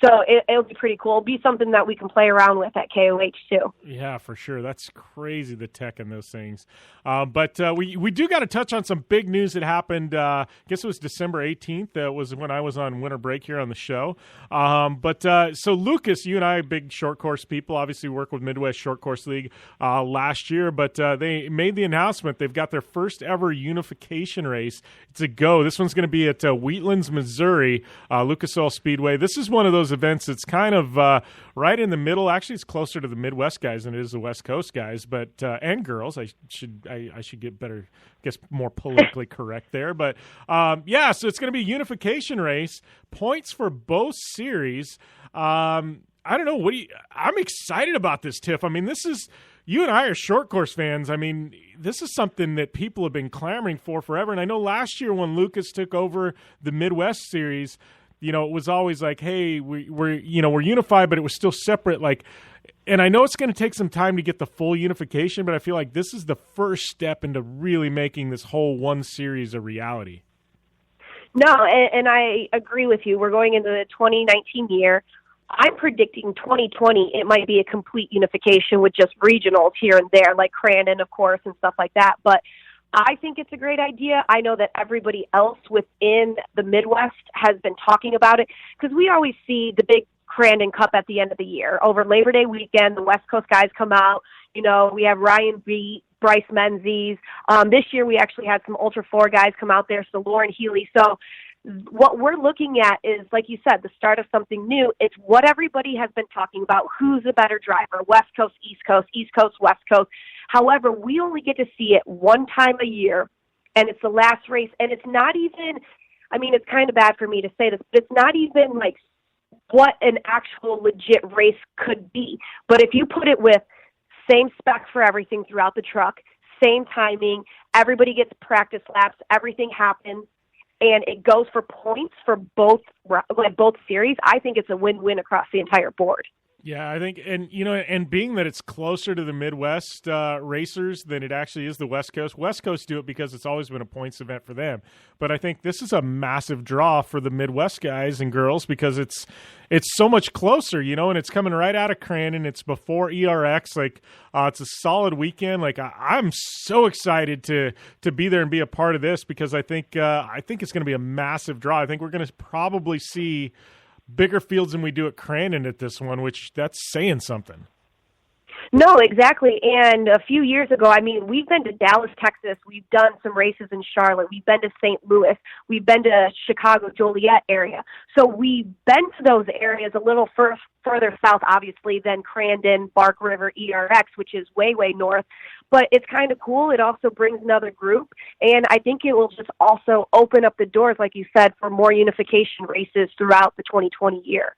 So it'll be pretty cool. It'll be something that we can play around with at KOH too. Yeah, for sure. That's crazy, the tech in those things. But we do got to touch on some big news that happened. I guess it was December 18th. That was when I was on winter break here on the show. So Lucas, you and I, big short course people, obviously work with Midwest Short Course League last year. But they made the announcement they've got their first ever unification race. It's a go. This one's going to be at Wheatlands, Missouri, Lucas Oil Speedway. This is one of those events that's kind of right in the middle. Actually, it's closer to the Midwest guys than it is the West Coast guys, but and girls. I should get better, I guess, more politically correct there. But so it's going to be a unification race. Points for both series. I don't know. I'm excited about this, Tiff. I mean, this is. You and I are short course fans. I mean, this is something that people have been clamoring for forever. And I know last year when Lucas took over the Midwest series, it was always like, hey, we're unified, but it was still separate. And I know it's going to take some time to get the full unification, but I feel like this is the first step into really making this whole one series a reality. No, and I agree with you. We're going into the 2019 year. I'm predicting 2020, it might be a complete unification with just regionals here and there, like Crandon, of course, and stuff like that. But I think it's a great idea. I know that everybody else within the Midwest has been talking about it, because we always see the big Crandon Cup at the end of the year. Over Labor Day weekend, the West Coast guys come out. We have Ryan Beat, Bryce Menzies. This year we actually had some Ultra 4 guys come out there, so Lauren Healy. So what we're looking at is, like you said, the start of something new. It's what everybody has been talking about. Who's a better driver? West Coast, East Coast, West Coast. However, we only get to see it one time a year, and it's the last race. And it's not even, it's kind of bad for me to say this, but it's not even like what an actual legit race could be. But if you put it with same spec for everything throughout the truck, same timing, everybody gets practice laps, everything happens, and it goes for points for both series, I think it's a win-win across the entire board. Yeah, I think, and being that it's closer to the Midwest racers than it actually is the West Coast. West Coast do it because it's always been a points event for them. But I think this is a massive draw for the Midwest guys and girls because it's so much closer, and it's coming right out of Crandon. It's before ERX. It's a solid weekend. I'm so excited to be there and be a part of this because I think it's going to be a massive draw. I think we're going to probably see bigger fields than we do at Crandon at this one, which that's saying something. No, exactly. And a few years ago, we've been to Dallas, Texas. We've done some races in Charlotte. We've been to St. Louis. We've been to Chicago, Joliet area. So we've been to those areas a little further south, obviously, than Crandon, Bark River, ERX, which is way, way north. But it's kind of cool. It also brings another group. And I think it will just also open up the doors, like you said, for more unification races throughout the 2020 year.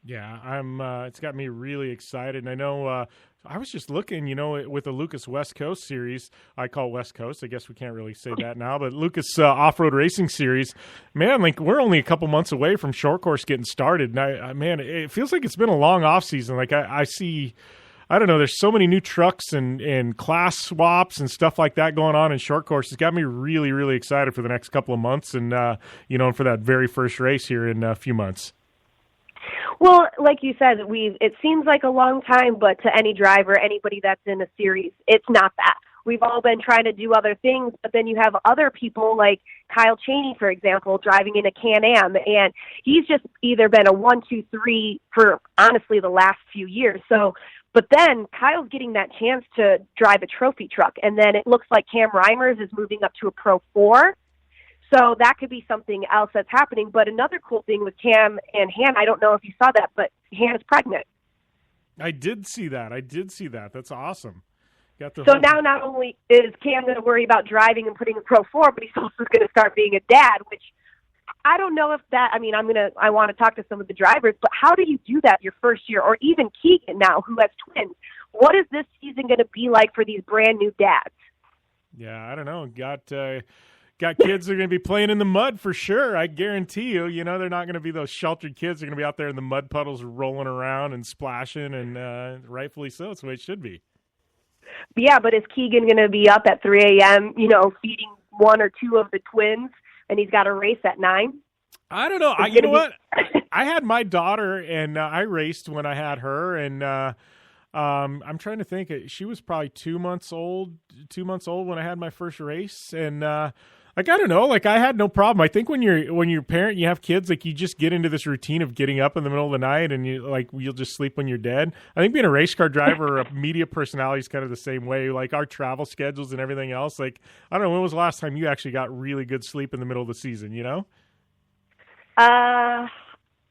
Yeah, it's got me really excited. And I know I was just looking, with the Lucas West Coast series, I call West Coast. I guess we can't really say that now, but Lucas Off-Road Racing Series, man, we're only a couple months away from short course getting started. And it feels like it's been a long off season. I see, I don't know, there's so many new trucks and class swaps and stuff like that going on in short course. It's got me really, really excited for the next couple of months and, and for that very first race here in a few months. Well, like you said, it seems like a long time, but to any driver, anybody that's in a series, it's not that. we've all been trying to do other things, but then you have other people like Kyle Chaney, for example, driving in a Can-Am, and he's just either been a 1, 2, 3 for, honestly, the last few years. So, but then Kyle's getting that chance to drive a trophy truck, and then it looks like Cam Reimers is moving up to a Pro 4. So that could be something else that's happening. But another cool thing with Cam and Hannah, I don't know if you saw that, but Hannah's pregnant. I did see that. That's awesome. So now not only is Cam going to worry about driving and putting a Pro 4, but he's also going to start being a dad, which I don't know if that, I want to talk to some of the drivers, but how do you do that your first year? Or even Keegan now, who has twins. What is this season going to be like for these brand new dads? Yeah, I don't know. Got kids that are going to be playing in the mud for sure. I guarantee you, they're not going to be those sheltered kids. They're going to be out there in the mud puddles rolling around and splashing, and rightfully so. It's the way it should be. Yeah, but is Keegan going to be up at 3 a.m., feeding one or two of the twins, and he's got a race at 9? I don't know. You know what? I had my daughter, and I raced when I had her, and I'm trying to think. She was probably 2 months old when I had my first race, and I don't know. I had no problem. I think when you're a parent, you have kids, you just get into this routine of getting up in the middle of the night, and you'll just sleep when you're dead. I think being a race car driver or a media personality is kind of the same way. Our travel schedules and everything else. I don't know. When was the last time you actually got really good sleep in the middle of the season?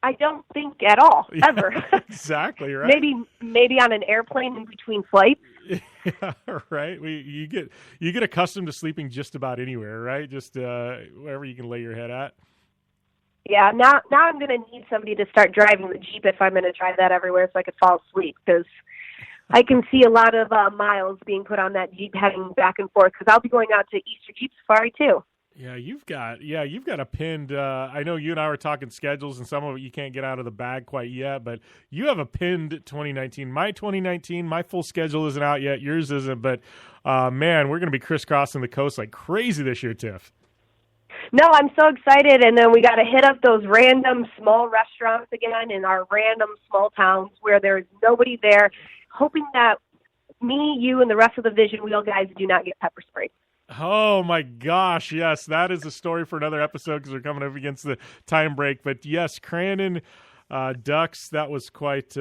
I don't think at all, ever. Exactly, right? Maybe on an airplane in between flights. Yeah, right. You get accustomed to sleeping just about anywhere, right? Just wherever you can lay your head at. Yeah, now I'm going to need somebody to start driving the Jeep if I'm going to drive that everywhere so I could fall asleep, because I can see a lot of miles being put on that Jeep heading back and forth, because I'll be going out to Easter Jeep Safari too. Yeah, you've got a pinned. I know you and I were talking schedules, and some of it you can't get out of the bag quite yet, but you have a pinned 2019. My full schedule isn't out yet. Yours isn't, but man, we're going to be crisscrossing the coast like crazy this year, Tiff. No, I'm so excited, and then we got to hit up those random small restaurants again in our random small towns where there's nobody there, hoping that me, you, and the rest of the Vision Wheel guys do not get pepper sprayed. Oh, my gosh, yes. That is a story for another episode because we're coming up against the time break. But, yes, Crandon Ducks, that was quite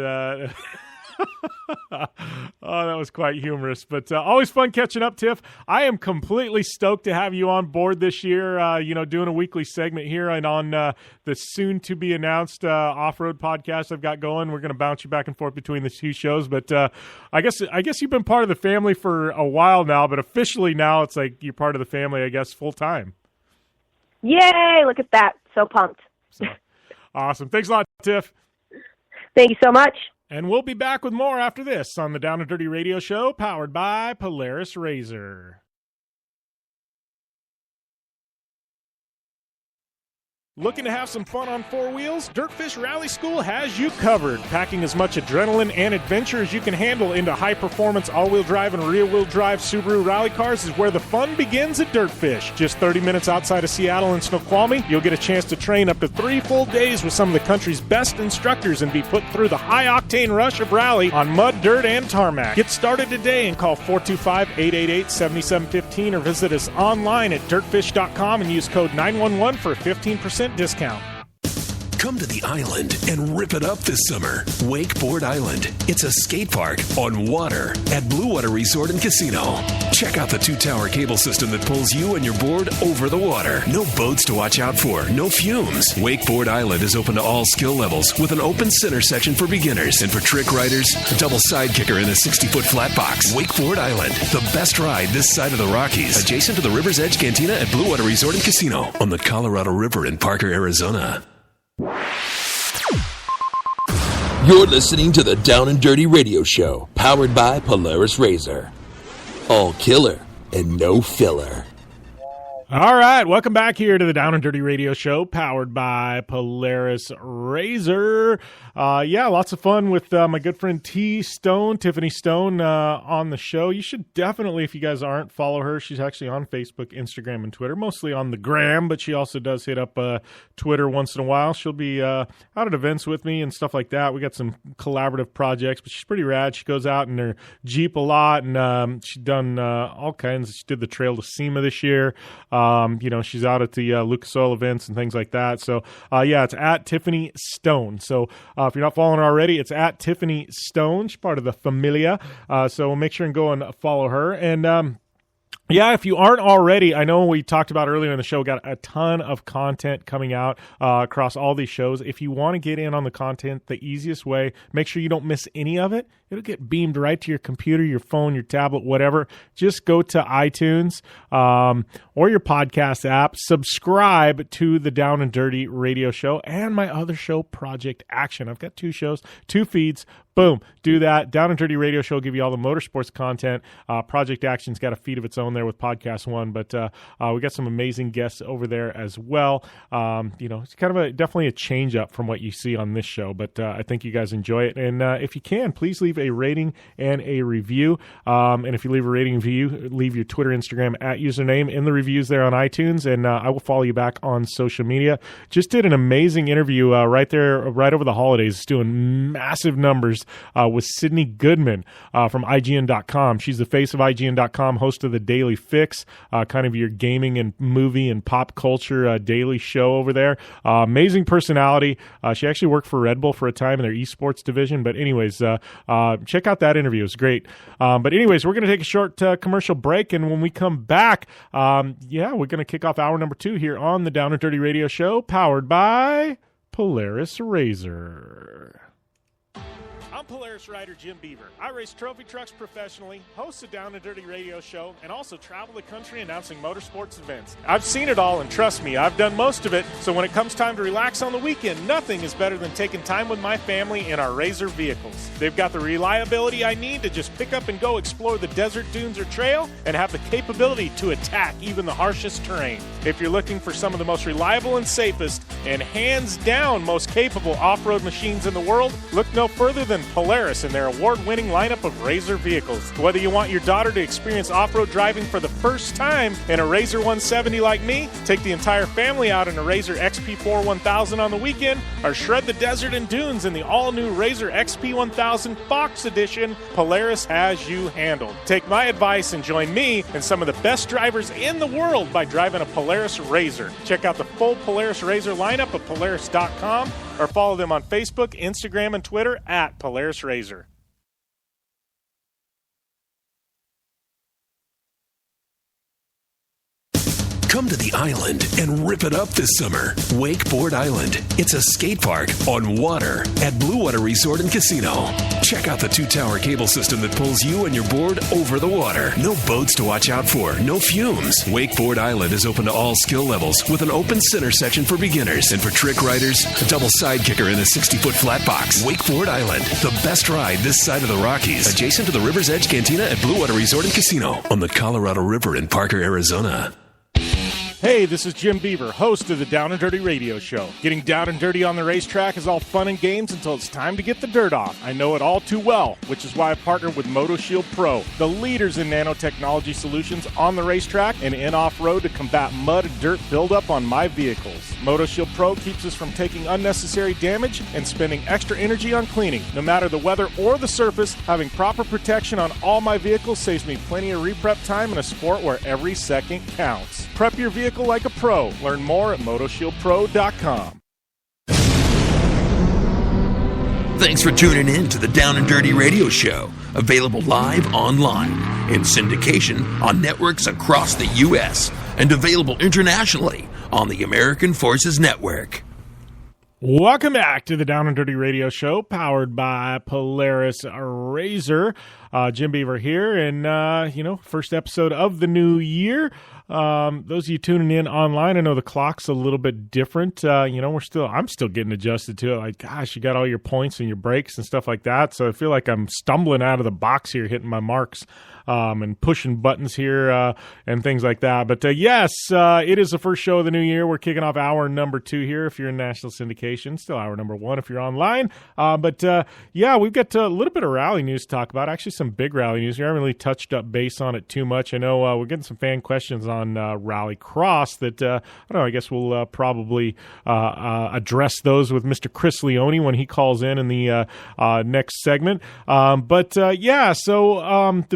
that was quite humorous. But always fun catching up, Tiff. I am completely stoked to have you on board this year, doing a weekly segment here and on the soon-to-be-announced off-road podcast I've got going. We're going to bounce you back and forth between the two shows. But I guess you've been part of the family for a while now, but officially now it's like you're part of the family, I guess, full-time. Yay! Look at that. So pumped. So, awesome. Thanks a lot, Tiff. Thank you so much. And we'll be back with more after this on the Down and Dirty Radio Show, powered by Polaris Razor. Looking to have some fun on four wheels? Dirtfish Rally School has you covered. Packing as much adrenaline and adventure as you can handle into high-performance all-wheel drive and rear-wheel drive Subaru rally cars is where the fun begins at Dirtfish. Just 30 minutes outside of Seattle in Snoqualmie, you'll get a chance to train up to 3 full days with some of the country's best instructors and be put through the high-octane rush of rally on mud, dirt, and tarmac. Get started today and call 425-888-7715 or visit us online at dirtfish.com and use code 911 for a 15% discount. Come to the island and rip it up this summer. Wakeboard Island. It's a skate park on water at Blue Water Resort and Casino. Check out the 2-tower cable system that pulls you and your board over the water. No boats to watch out for. No fumes. Wakeboard Island is open to all skill levels with an open center section for beginners. And for trick riders, double side kicker in a 60-foot flat box. Wakeboard Island. The best ride this side of the Rockies. Adjacent to the River's Edge Cantina at Blue Water Resort and Casino on the Colorado River in Parker, Arizona. You're listening to the Down and Dirty Radio Show, powered by Polaris Razor. All killer and no filler. All right, welcome back here to the Down and Dirty Radio Show, powered by Polaris Razor. Lots of fun with my good friend Tiffany Stone, on the show. You should definitely, if you guys aren't, follow her. She's actually on Facebook, Instagram, and Twitter, mostly on the gram, but she also does hit up Twitter once in a while. She'll be out at events with me and stuff like that. We got some collaborative projects, but she's pretty rad. She goes out in her Jeep a lot, and she's done all kinds. She did the Trail to SEMA this year. She's out at the Lucas Oil events and things like that. So, it's at Tiffany Stone. So, if you're not following her already, it's at Tiffany Stone. She's part of the Familia. So, make sure and go and follow her. And, if you aren't already, I know we talked about earlier in the show, got a ton of content coming out across all these shows. If you want to get in on the content, the easiest way, make sure you don't miss any of it. It'll get beamed right to your computer, your phone, your tablet, whatever. Just go to iTunes or your podcast app. Subscribe to the Down and Dirty Radio Show and my other show, Project Action. I've got 2 shows, 2 feeds. Boom. Do that. Down and Dirty Radio Show will give you all the motorsports content. Project Action's got a feed of its own there with Podcast One, but we got some amazing guests over there as well. It's kind of definitely a change up from what you see on this show, but I think you guys enjoy it. And if you can, please leave a rating and a review. And if you leave a rating and review, leave your Twitter, Instagram at username in the reviews there on iTunes, and I will follow you back on social media. Just did an amazing interview right over the holidays. It's doing massive numbers with Sydney Goodman from IGN.com. She's the face of IGN.com, host of the Daily Fix, kind of your gaming and movie and pop culture daily show over there. Amazing personality. She actually worked for Red Bull for a time in their esports division. But anyways, check out that interview. It's great. But anyways, we're going to take a short commercial break. And when we come back, we're going to kick off hour number 2 here on the Down and Dirty Radio Show, powered by Polaris Razor. I'm Polaris rider Jim Beaver. I race trophy trucks professionally, host a Down and Dirty Radio Show, and also travel the country announcing motorsports events. I've seen it all, and trust me, I've done most of it, so when it comes time to relax on the weekend, nothing is better than taking time with my family in our Razor vehicles. They've got the reliability I need to just pick up and go explore the desert, dunes, or trail, and have the capability to attack even the harshest terrain. If you're looking for some of the most reliable and safest, and hands down most capable off-road machines in the world, look no further than Polaris and their award-winning lineup of Razor vehicles. Whether you want your daughter to experience off-road driving for the first time in a Razor 170 like me, take the entire family out in a Razor XP4 1000 on the weekend, or shred the desert and dunes in the all-new Razor XP 1000 Fox Edition, Polaris has you handled. Take my advice and join me and some of the best drivers in the world by driving a Polaris Razor. Check out the full Polaris Razor lineup at Polaris.com or follow them on Facebook, Instagram, and Twitter at Polaris Razor. Come to the island and rip it up this summer. Wakeboard Island. It's a skate park on water at Blue Water Resort and Casino. Check out the 2-tower cable system that pulls you and your board over the water. No boats to watch out for, no fumes. Wakeboard Island is open to all skill levels with an open center section for beginners. And for trick riders, a double side kicker in a 60-foot flat box. Wakeboard Island, the best ride this side of the Rockies. Adjacent to the River's Edge Cantina at Blue Water Resort and Casino on the Colorado River in Parker, Arizona. Hey, this is Jim Beaver, host of the Down and Dirty Radio Show. Getting down and dirty on the racetrack is all fun and games until it's time to get the dirt off. I know it all too well, which is why I've partnered with MotoShield Pro, the leaders in nanotechnology solutions on the racetrack and in off-road to combat mud and dirt buildup on my vehicles. MotoShield Pro keeps us from taking unnecessary damage and spending extra energy on cleaning. No matter the weather or the surface, having proper protection on all my vehicles saves me plenty of reprep time in a sport where every second counts. Prep your vehicle like a pro. Learn more at motoshieldpro.com. Thanks for tuning in to the Down and Dirty Radio Show, available live online in syndication on networks across the U.S. and available internationally on the American Forces Network. Welcome back to the Down and Dirty Radio Show, powered by Polaris Razor. Jim Beaver here, and, first episode of the new year. those of you tuning in online, I know the clock's a little bit different. I'm still getting adjusted to it. Like, gosh, you got all your points and your breaks and stuff like that. So I feel like I'm stumbling out of the box here, hitting my marks. And pushing buttons here and things like that. But yes, it is the first show of the new year. We're kicking off hour number 2 here if you're in national syndication. Still hour number 1 if you're online. We've got a little bit of rally news to talk about. Actually, some big rally news. We haven't really touched up base on it too much. I know we're getting some fan questions on Rally Cross that, I guess we'll probably address those with Mr. Chris Leone when he calls in the next segment. The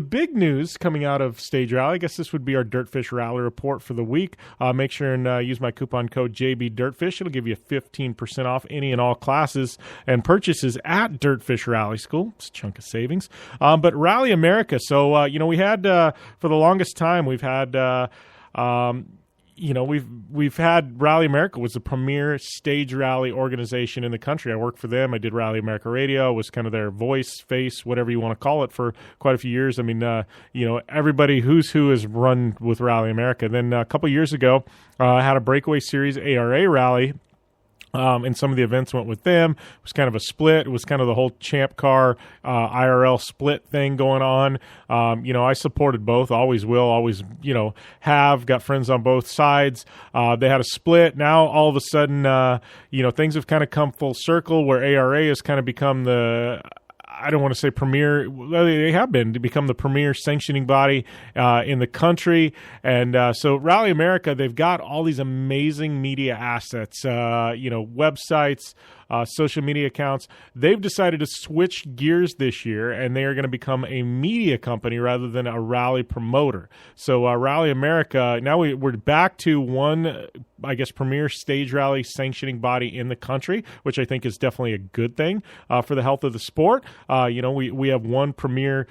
big news coming out of Stage Rally, I guess this would be our Dirtfish Rally report for the week. Make sure and use my coupon code JBDirtfish. It'll give you 15% off any and all classes and purchases at Dirtfish Rally School. It's a chunk of savings. But Rally America, so, we had, for the longest time, we've had... we've had Rally America was the premier stage rally organization in the country. I worked for them. I did Rally America Radio, was kind of their voice, face, whatever you want to call it, for quite a few years. I mean, everybody who's who has run with Rally America. Then a couple years ago, I had a breakaway series ARA rally. And some of the events went with them. It was kind of a split. It was kind of the whole Champ Car IRL split thing going on. I supported both, always will, always, have, got friends on both sides. They had a split. Now, all of a sudden, things have kind of come full circle where ARA has kind of become I don't want to say premier. Well, they have been to become the premier sanctioning body in the country. And so Rally America, they've got all these amazing media assets, websites, social media accounts. They've decided to switch gears this year, and they are going to become a media company rather than a rally promoter. So Rally America, now we're back to one, premier stage rally sanctioning body in the country, which I think is definitely a good thing for the health of the sport. We have one premier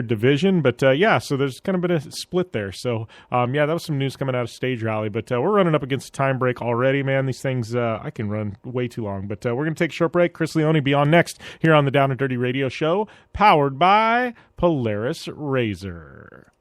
division, but so there's kind of been a split there. So that was some news coming out of stage rally, but we're running up against a time break already, man. These things, I can run way too long, but we're going to take a short break. Chris Leone be on next here on the Down and Dirty Radio Show, powered by Polaris Razor.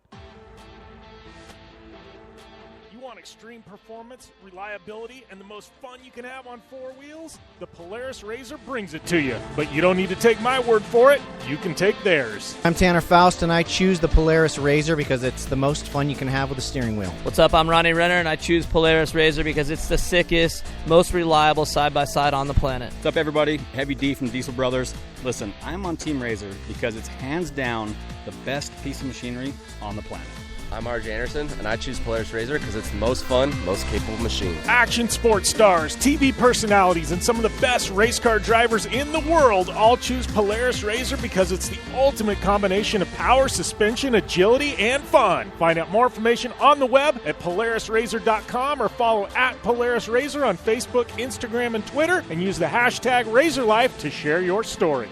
Extreme performance, reliability, and the most fun you can have on four wheels? The Polaris Razor brings it to you. But you don't need to take my word for it. You can take theirs. I'm Tanner Faust, and I choose the Polaris Razor because it's the most fun you can have with a steering wheel. What's up? I'm Ronnie Renner, and I choose Polaris Razor because it's the sickest, most reliable side-by-side on the planet. What's up, everybody? Heavy D from Diesel Brothers. Listen, I'm on Team Razor because it's hands down the best piece of machinery on the planet. I'm RJ Anderson, and I choose Polaris Razor because it's the most fun, most capable machine. Action sports stars, TV personalities, and some of the best race car drivers in the world all choose Polaris Razor because it's the ultimate combination of power, suspension, agility, and fun. Find out more information on the web at PolarisRazor.com or follow at Polaris Razor on Facebook, Instagram, and Twitter, and use the hashtag RazorLife to share your story.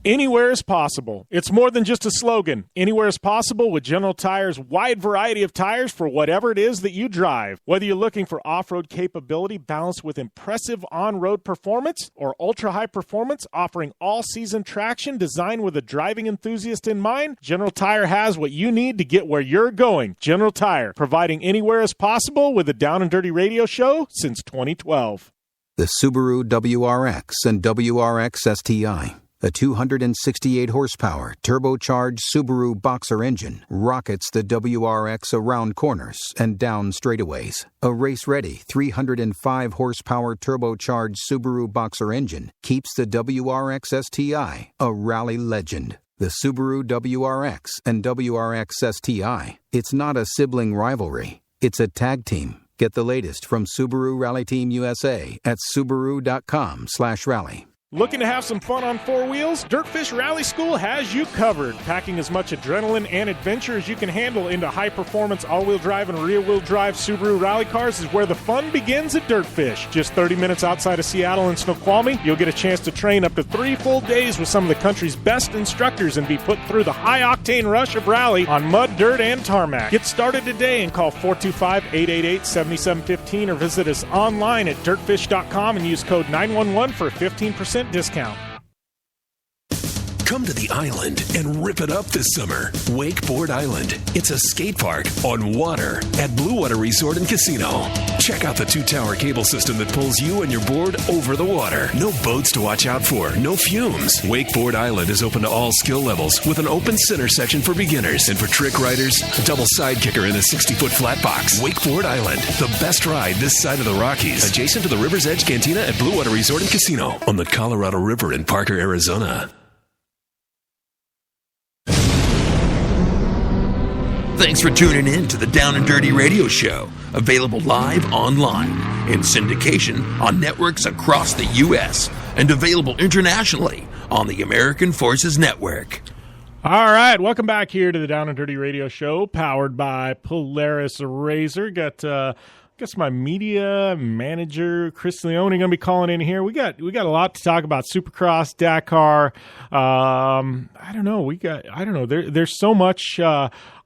Anywhere is possible. It's more than just a slogan. Anywhere is possible with General Tire's wide variety of tires for whatever it is that you drive. Whether you're looking for off-road capability balanced with impressive on-road performance or ultra-high performance offering all-season traction designed with a driving enthusiast in mind, General Tire has what you need to get where you're going. General Tire, providing anywhere is possible with a Down and Dirty Radio Show since 2012. The Subaru WRX and WRX STI. A 268-horsepower, turbocharged Subaru Boxer engine rockets the WRX around corners and down straightaways. A race-ready 305-horsepower turbocharged Subaru Boxer engine keeps the WRX STI a rally legend. The Subaru WRX and WRX STI. It's not a sibling rivalry. It's a tag team. Get the latest from Subaru Rally Team USA at Subaru.com/rally. Looking to have some fun on four wheels? Dirtfish Rally School has you covered. Packing as much adrenaline and adventure as you can handle into high-performance all-wheel drive and rear-wheel drive Subaru rally cars is where the fun begins at Dirtfish. Just 30 minutes outside of Seattle and Snoqualmie, you'll get a chance to train up to 3 full days with some of the country's best instructors and be put through the high-octane rush of rally on mud, dirt, and tarmac. Get started today and call 425-888-7715 or visit us online at dirtfish.com and use code 911 for a 15% discount. Come to the island and rip it up this summer. Wakeboard Island. It's a skate park on water at Blue Water Resort and Casino. Check out the two-tower cable system that pulls you and your board over the water. No boats to watch out for, no fumes. Wakeboard Island is open to all skill levels with an open center section for beginners. And for trick riders, a double side kicker in a 60-foot flat box. Wakeboard Island, the best ride this side of the Rockies. Adjacent to the River's Edge Cantina at Blue Water Resort and Casino on the Colorado River in Parker, Arizona. Thanks for tuning in to the Down and Dirty Radio Show, available live online, in syndication on networks across the U.S., and available internationally on the American Forces Network. All right, welcome back here to the Down and Dirty Radio Show, powered by Polaris Razor. Got my media manager Chris Leone going to be calling in here. We got a lot to talk about. Supercross, Dakar. I don't know. There's so much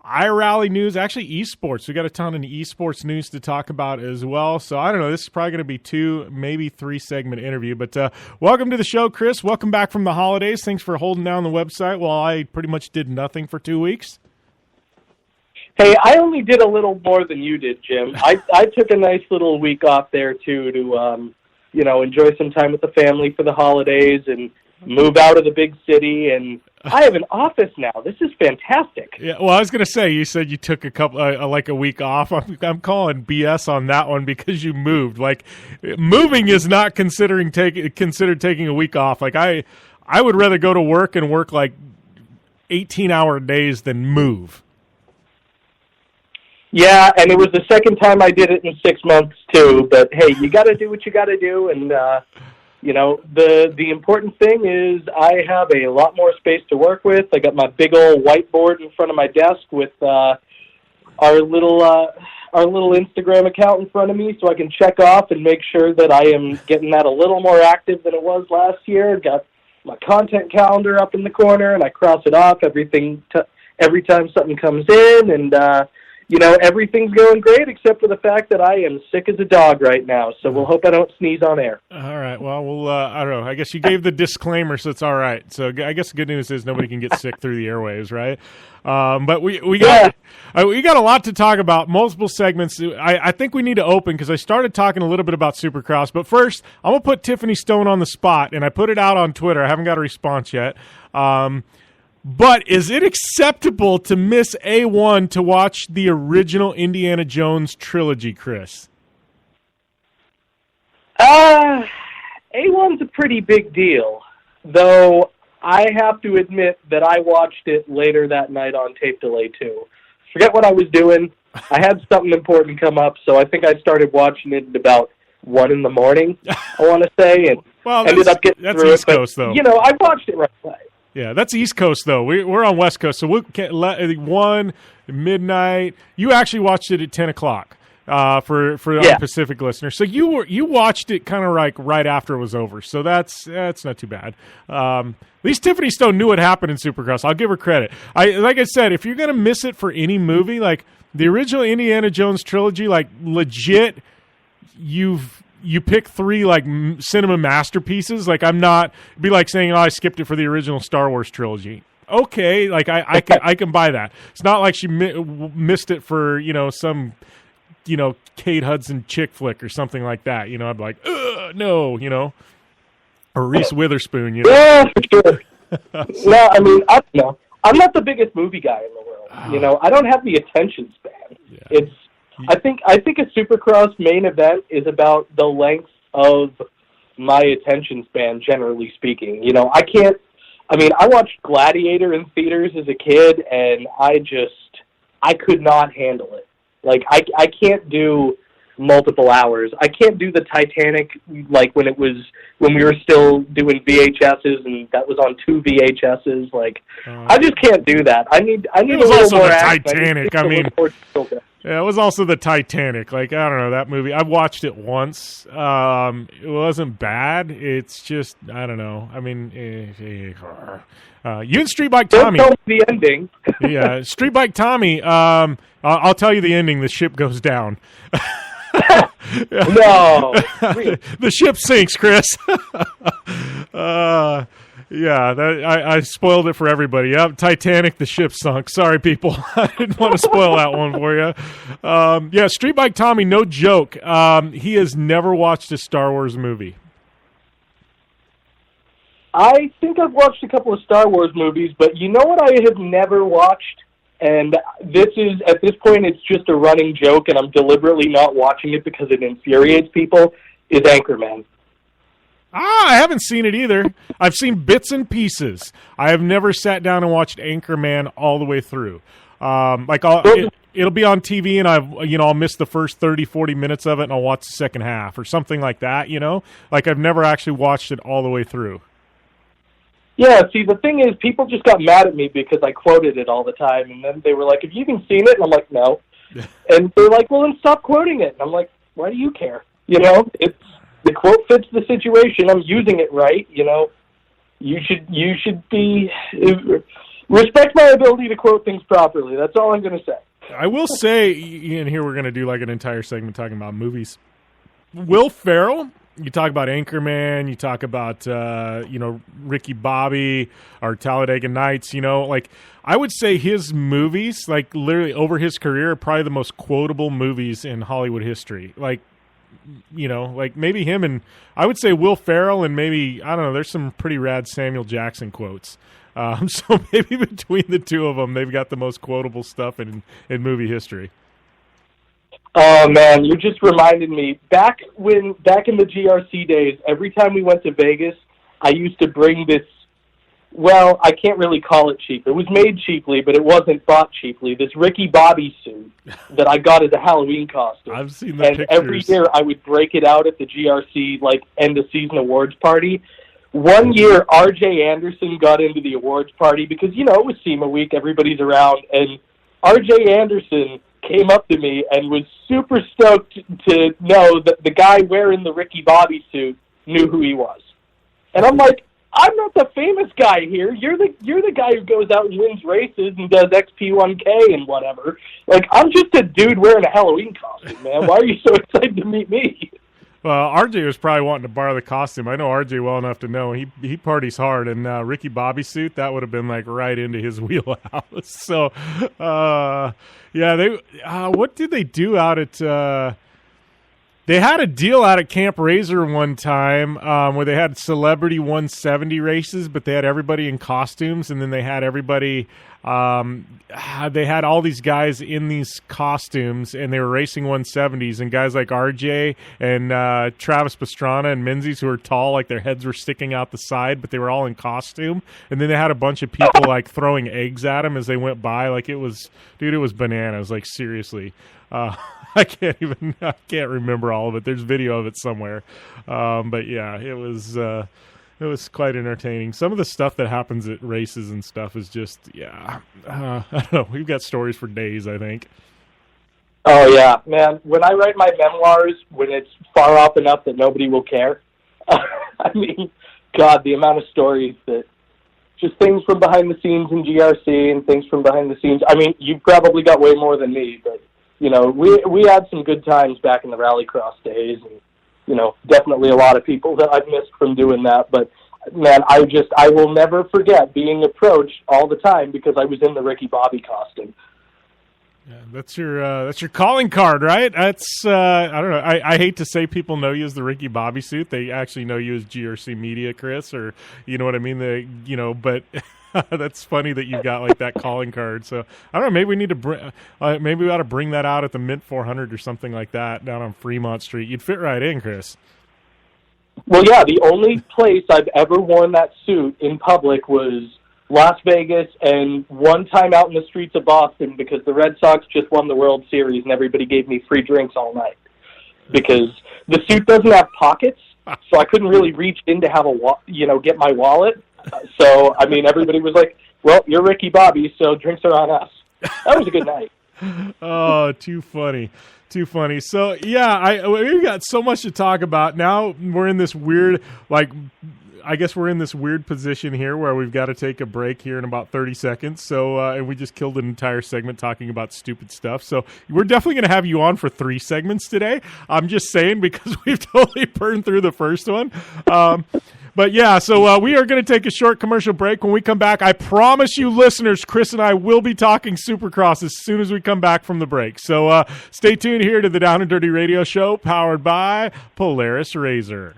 iRally news. Actually, esports. We got a ton of esports news to talk about as well. So I don't know. This is probably going to be 2, maybe 3 segment interview. But welcome to the show, Chris. Welcome back from the holidays. Thanks for holding down the website while I pretty much did nothing for 2 weeks. Hey, I only did a little more than you did, Jim. I took a nice little week off there, too, to, enjoy some time with the family for the holidays and move out of the big city. And I have an office now. This is fantastic. Yeah, well, I was going to say, you said you took a week off. I'm calling BS on that one because you moved. Like, moving is not considered taking a week off. Like, I would rather go to work and work like 18-hour days than move. Yeah, and it was the second time I did it in 6 months, too. But, hey, you got to do what you got to do. And, the important thing is I have a lot more space to work with. I got my big old whiteboard in front of my desk with our little Instagram account in front of me so I can check off and make sure that I am getting that a little more active than it was last year. Got my content calendar up in the corner, and I cross it off every time something comes in, and everything's going great except for the fact that I am sick as a dog right now, so we'll hope I don't sneeze on air. All right. Well, I don't know. I guess you gave the disclaimer, so it's all right. So I guess the good news is nobody can get sick through the airwaves, right? But we got a lot to talk about, multiple segments. I think we need to open because I started talking a little bit about Supercross. But first, I'm going to put Tiffany Stone on the spot, and I put it out on Twitter. I haven't got a response yet. But is it acceptable to miss A1 to watch the original Indiana Jones trilogy, Chris? A1's a pretty big deal, though I have to admit that I watched it later that night on tape delay, too. Forget what I was doing. I had something important come up, so I think I started watching it at about 1 in the morning, I want to say, and ended up getting through East it. Coast, though. I watched it right away. Yeah, that's East Coast, though. We're on West Coast, so we can't let 1 midnight. You actually watched it at 10 o'clock for our Pacific listeners. So you watched it kind of like right after it was over. So that's not too bad. At least Tiffany Stone knew what happened in Supercross. I'll give her credit. Like I said, if you're gonna miss it for any movie, like the original Indiana Jones trilogy, like legit, you pick 3 like cinema masterpieces. Like it'd be like saying, I skipped it for the original Star Wars trilogy. Okay, like I can buy that. It's not like she missed it for some Kate Hudson chick flick or something like that. I'd be like, no, or Reese Witherspoon. Yeah, for sure. No, I mean, I don't know. I'm not the biggest movie guy in the world. I don't have the attention span. Yeah. I think a Supercross main event is about the length of my attention span, generally speaking. I watched Gladiator in theaters as a kid, and I could not handle it. Like, I can't do multiple hours. I can't do the Titanic, like when we were still doing VHSs, and that was on 2 VHSs. Like, I just can't do that. I need a little more Titanic. Yeah, it was also the Titanic. Like, I don't know, that movie. I watched it once. It wasn't bad. It's just, I don't know. I mean, you and Street Bike Tommy. Don't tell me the ending. Yeah, Street Bike Tommy. I'll tell you the ending. The ship goes down. No. The ship sinks, Chris. Yeah, I spoiled it for everybody. Yep, Titanic, the ship sunk. Sorry, people. I didn't want to spoil that one for you. Yeah, Street Bike Tommy, no joke. He has never watched a Star Wars movie. I think I've watched a couple of Star Wars movies, but you know what I have never watched? And this is, at this point, it's just a running joke, and I'm deliberately not watching it because it infuriates people, is Anchorman. I haven't seen it either. I've seen bits and pieces. I have never sat down and watched Anchorman all the way through. It'll be on TV, and I'll miss the first 30, 40 minutes of it, and I'll watch the second half or something like that, Like, I've never actually watched it all the way through. Yeah, see, the thing is, people just got mad at me because I quoted it all the time, and then they were like, have you even seen it? And I'm like, no. And they're like, well, then stop quoting it. And I'm like, why do you care? The quote fits the situation. I'm using it right. You should be respect my ability to quote things properly. That's all I'm going to say. I will say, and here we're going to do like an entire segment talking about movies. Will Ferrell, you talk about Anchorman, you talk about Ricky Bobby or Talladega Nights. I would say his movies, like literally over his career, are probably the most quotable movies in Hollywood history. Like maybe him and I would say Will Ferrell and maybe, I don't know, there's some pretty rad Samuel Jackson quotes. So maybe between the two of them, they've got the most quotable stuff in movie history. Oh, man, you just reminded me. Back in the GRC days, every time we went to Vegas, I used to bring this, well, I can't really call it cheap. It was made cheaply, but it wasn't bought cheaply. This Ricky Bobby suit that I got as a Halloween costume. I've seen the pictures. Every year I would break it out at the GRC, end-of-season awards party. One year, R.J. Anderson got into the awards party because, it was SEMA week, everybody's around, and R.J. Anderson came up to me and was super stoked to know that the guy wearing the Ricky Bobby suit knew who he was. And I'm like, I'm not the famous guy here. You're the guy who goes out and wins races and does XP1K and whatever. I'm just a dude wearing a Halloween costume, man. Why are you so excited to meet me? Well, RJ was probably wanting to borrow the costume. I know RJ well enough to know he parties hard, and Ricky Bobby suit, that would have been right into his wheelhouse. So, what did they do out at? They had a deal out at Camp Razor one time where they had celebrity 170 races, but they had everybody in costumes, and then they had everybody. They had all these guys in these costumes, and they were racing 170s, and guys like RJ and Travis Pastrana and Menzies, who were tall, like their heads were sticking out the side, but they were all in costume. And then they had a bunch of people throwing eggs at them as they went by. It was bananas. Seriously. I can't remember all of it. There's video of it somewhere. But yeah, it was quite entertaining. Some of the stuff that happens at races and stuff is just, I don't know. We've got stories for days, I think. Oh, yeah, man. When I write my memoirs, when it's far off enough that nobody will care, I mean, God, the amount of stories that just things from behind the scenes in GRC and things from behind the scenes. I mean, you've probably got way more than me, but, we had some good times back in the rallycross days, and, definitely a lot of people that I've missed from doing that. But, man, I will never forget being approached all the time because I was in the Ricky Bobby costume. Yeah, that's your calling card, right? That's I don't know. I hate to say people know you as the Ricky Bobby suit. They actually know you as GRC Media, Chris, or you know what I mean. But that's funny that you've got that calling card. So I don't know. Maybe we need to maybe we ought to bring that out at the Mint 400 or something like that down on Fremont Street. You'd fit right in, Chris. Well, yeah. The only place I've ever worn that suit in public was Las Vegas, and one time out in the streets of Boston because the Red Sox just won the World Series and everybody gave me free drinks all night because the suit doesn't have pockets, so I couldn't really reach in to have get my wallet. So, I mean, everybody was like, well, you're Ricky Bobby, so drinks are on us. That was a good night. Oh, too funny. Too funny. So, yeah, we've got so much to talk about. Now we're in this weird, I guess we're in this weird position here where we've got to take a break here in about 30 seconds. So, and we just killed an entire segment talking about stupid stuff. So we're definitely going to have you on for 3 segments today. I'm just saying because we've totally burned through the first one. But yeah, so we are going to take a short commercial break. When we come back, I promise you listeners, Chris and I will be talking Supercross as soon as we come back from the break. So stay tuned here to the Down and Dirty Radio Show, powered by Polaris Razor.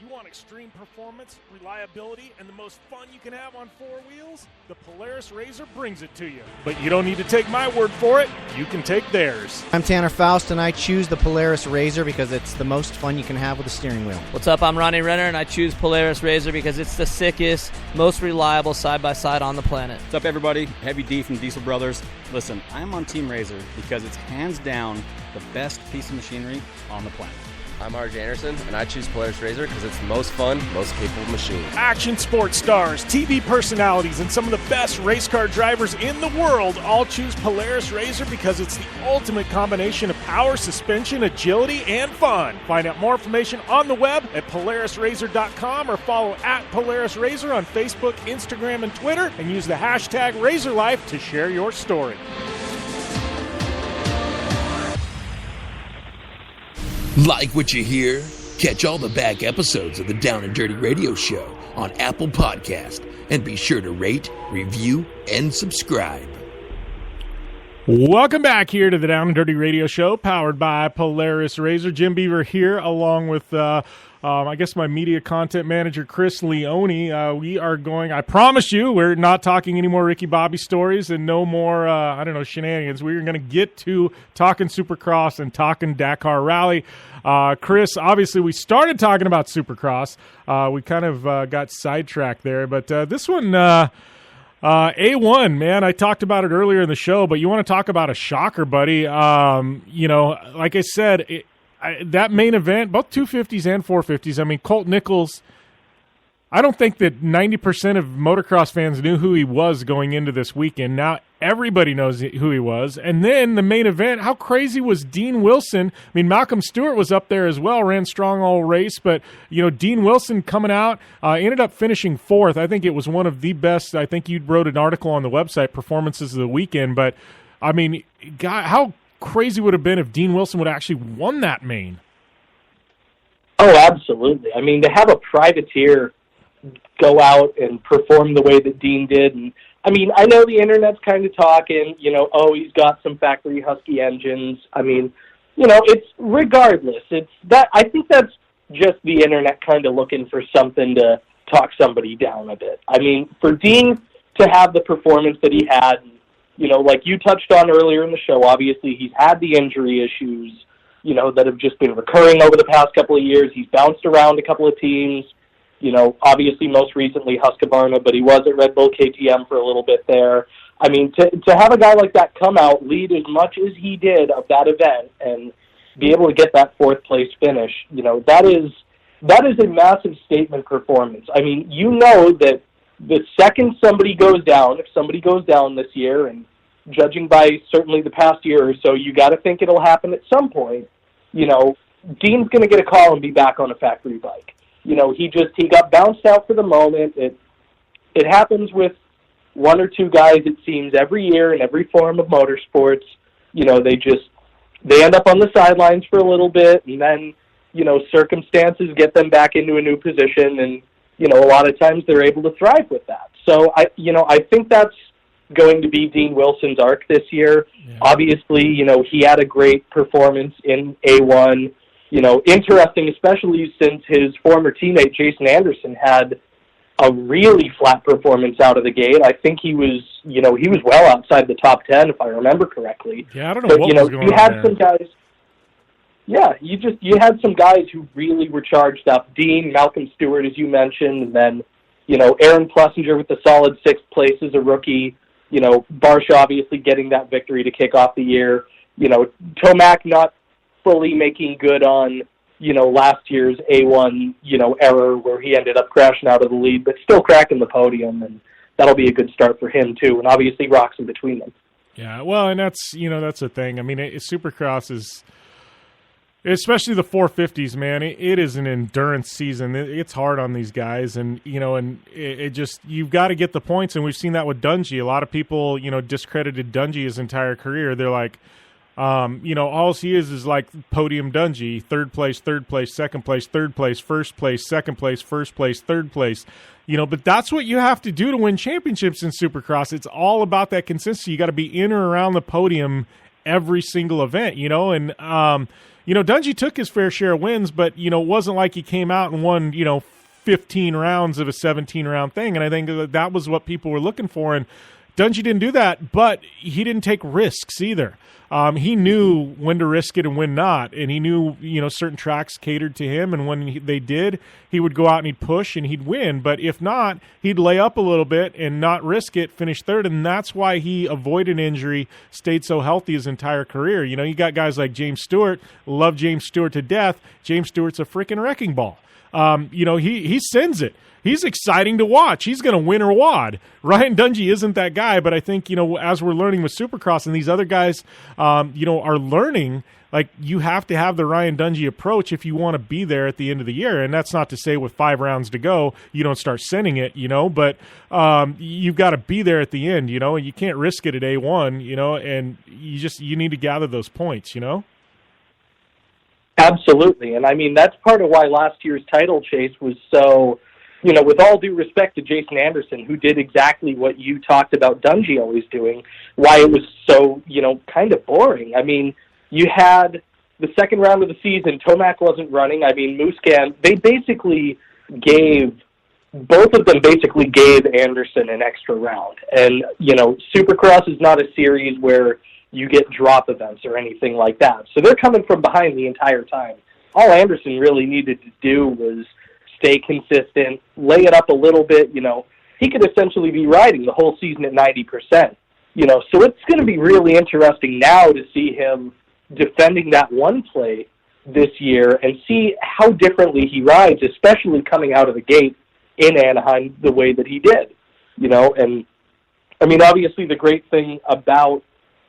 You want extreme performance, reliability, and the most fun you can have on four wheels? The Polaris Razor brings it to you. But you don't need to take my word for it. You can take theirs. I'm Tanner Faust, and I choose the Polaris Razor because it's the most fun you can have with a steering wheel. What's up? I'm Ronnie Renner, and I choose Polaris Razor because it's the sickest, most reliable side-by-side on the planet. What's up, everybody? Heavy D from Diesel Brothers. Listen, I'm on Team Razor because it's hands down the best piece of machinery on the planet. I'm RJ Anderson, and I choose Polaris Razor because it's the most fun, most capable machine. Action sports stars, TV personalities, and some of the best race car drivers in the world all choose Polaris Razor because it's the ultimate combination of power, suspension, agility, and fun. Find out more information on the web at PolarisRazor.com or follow at Polaris Razor on Facebook, Instagram, and Twitter, and use the hashtag RazorLife to share your story. Like what you hear? Catch all the back episodes of the Down and Dirty Radio Show on Apple Podcast, and be sure to rate, review, and subscribe. Welcome back here to the Down and Dirty Radio Show, powered by Polaris Razor. Jim Beaver here, along with I guess my media content manager, Chris Leone. We are going, I promise you, we're not talking any more Ricky Bobby stories and no more, shenanigans. We're going to get to talking Supercross and talking Dakar Rally. Chris, obviously we started talking about Supercross. We kind of got sidetracked there, but this one, A1, man, I talked about it earlier in the show, but you want to talk about a shocker, buddy. Like I said, that main event, both 250s and 450s, I mean, Colt Nichols, I don't think that 90% of motocross fans knew who he was going into this weekend. Now everybody knows who he was. And then the main event, how crazy was Dean Wilson? I mean, Malcolm Stewart was up there as well, ran strong all race, but, Dean Wilson coming out, ended up finishing fourth. I think it was one of the best, I think you wrote an article on the website, performances of the weekend. But, I mean, God, how crazy would have been if Dean Wilson would have actually won that main. Oh, absolutely. I mean, to have a privateer go out and perform the way that Dean did, and I mean, I know the internet's kind of talking, he's got some factory Husky engines. I mean, it's regardless. It's that, I think that's just the internet kind of looking for something to talk somebody down a bit. I mean, for Dean to have the performance that he had, like you touched on earlier in the show, obviously he's had the injury issues, that have just been recurring over the past couple of years. He's bounced around a couple of teams, obviously most recently Husqvarna, but he was at Red Bull KTM for a little bit there. I mean, to have a guy like that come out, lead as much as he did of that event, and be able to get that fourth place finish, that is a massive statement performance. I mean, that the second somebody goes down, if somebody goes down this year, and judging by certainly the past year or so, you got to think it'll happen at some point. Dean's going to get a call and be back on a factory bike. He got bounced out for the moment. It happens with one or two guys, it seems, every year in every form of motorsports. They end up on the sidelines for a little bit, and then, circumstances get them back into a new position, and, a lot of times they're able to thrive with that. So, I think that's going to be Dean Wilson's arc this year. Yeah. Obviously, he had a great performance in A1. Interesting, especially since his former teammate Jason Anderson had a really flat performance out of the gate. I think he was well outside the top 10, if I remember correctly. Yeah, I don't know what was going on. You had some guys. Yeah, you had some guys who really were charged up. Dean, Malcolm Stewart, as you mentioned, and then Aaron Plessinger with the solid sixth place as a rookie. Barsha obviously getting that victory to kick off the year. Tomac not fully making good on, last year's A1, error where he ended up crashing out of the lead, but still cracking the podium, and that'll be a good start for him too. And obviously rocks in between them. Yeah, well, and that's the thing. I mean, Supercross is, especially the 450s, man, it is an endurance season. It's hard on these guys, and it just, you've got to get the points, and we've seen that with Dungey. A lot of people discredited Dungey his entire career. They're like, All he is like podium Dungey, third place, second place, third place, first place, second place, first place, third place. But that's what you have to do to win championships in Supercross. It's all about that consistency. You got to be in or around the podium every single event, and Dungey took his fair share of wins, but, it wasn't like he came out and won, 15 rounds of a 17-round thing, and I think that was what people were looking for, and Dungey didn't do that, but he didn't take risks either. He knew when to risk it and when not, and he knew, certain tracks catered to him, and when they did, he would go out and he'd push and he'd win. But if not, he'd lay up a little bit and not risk it, finish third, and that's why he avoided injury, stayed so healthy his entire career. You got guys like James Stewart, love James Stewart to death. James Stewart's a freaking wrecking ball. He sends it. He's exciting to watch. He's going to win or wad. Ryan Dungey isn't that guy, but I think, as we're learning with Supercross and these other guys, are learning, like, you have to have the Ryan Dungey approach if you want to be there at the end of the year. And that's not to say with 5 rounds to go, you don't start sending it, but you've got to be there at the end, and you can't risk it at A1, and you need to gather those points, Absolutely. And I mean, that's part of why last year's title chase was so, with all due respect to Jason Anderson, who did exactly what you talked about Dungey always doing, why it was so, kind of boring. I mean, you had the second round of the season, Tomac wasn't running. I mean, Musquin, both of them basically gave Anderson an extra round. And, Supercross is not a series where you get drop events or anything like that. So they're coming from behind the entire time. All Anderson really needed to do was stay consistent, lay it up a little bit. He could essentially be riding the whole season at 90%. So it's going to be really interesting now to see him defending that one play this year and see how differently he rides, especially coming out of the gate in Anaheim the way that he did. And I mean, obviously the great thing about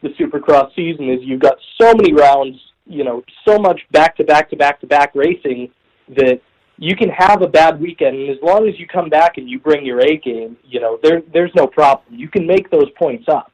the Supercross season is you've got so many rounds, so much back-to-back racing that you can have a bad weekend, and as long as you come back and you bring your A game, there's no problem. You can make those points up.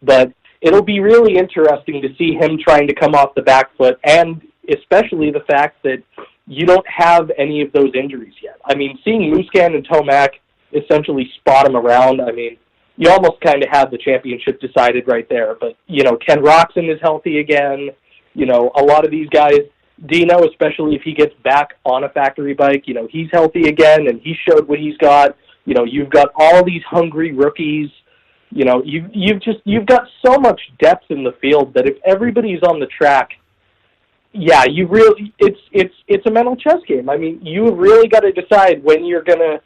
But it'll be really interesting to see him trying to come off the back foot, and especially the fact that you don't have any of those injuries yet. I mean, seeing Musquin and Tomac essentially spot him around, I mean, you almost kind of have the championship decided right there. But, Ken Roxon is healthy again. A lot of these guys, Dino, especially if he gets back on a factory bike, he's healthy again, and he showed what he's got. You've got all these hungry rookies. You've got so much depth in the field that if everybody's on the track, it's a mental chess game. I mean, you've really got to decide when you're going to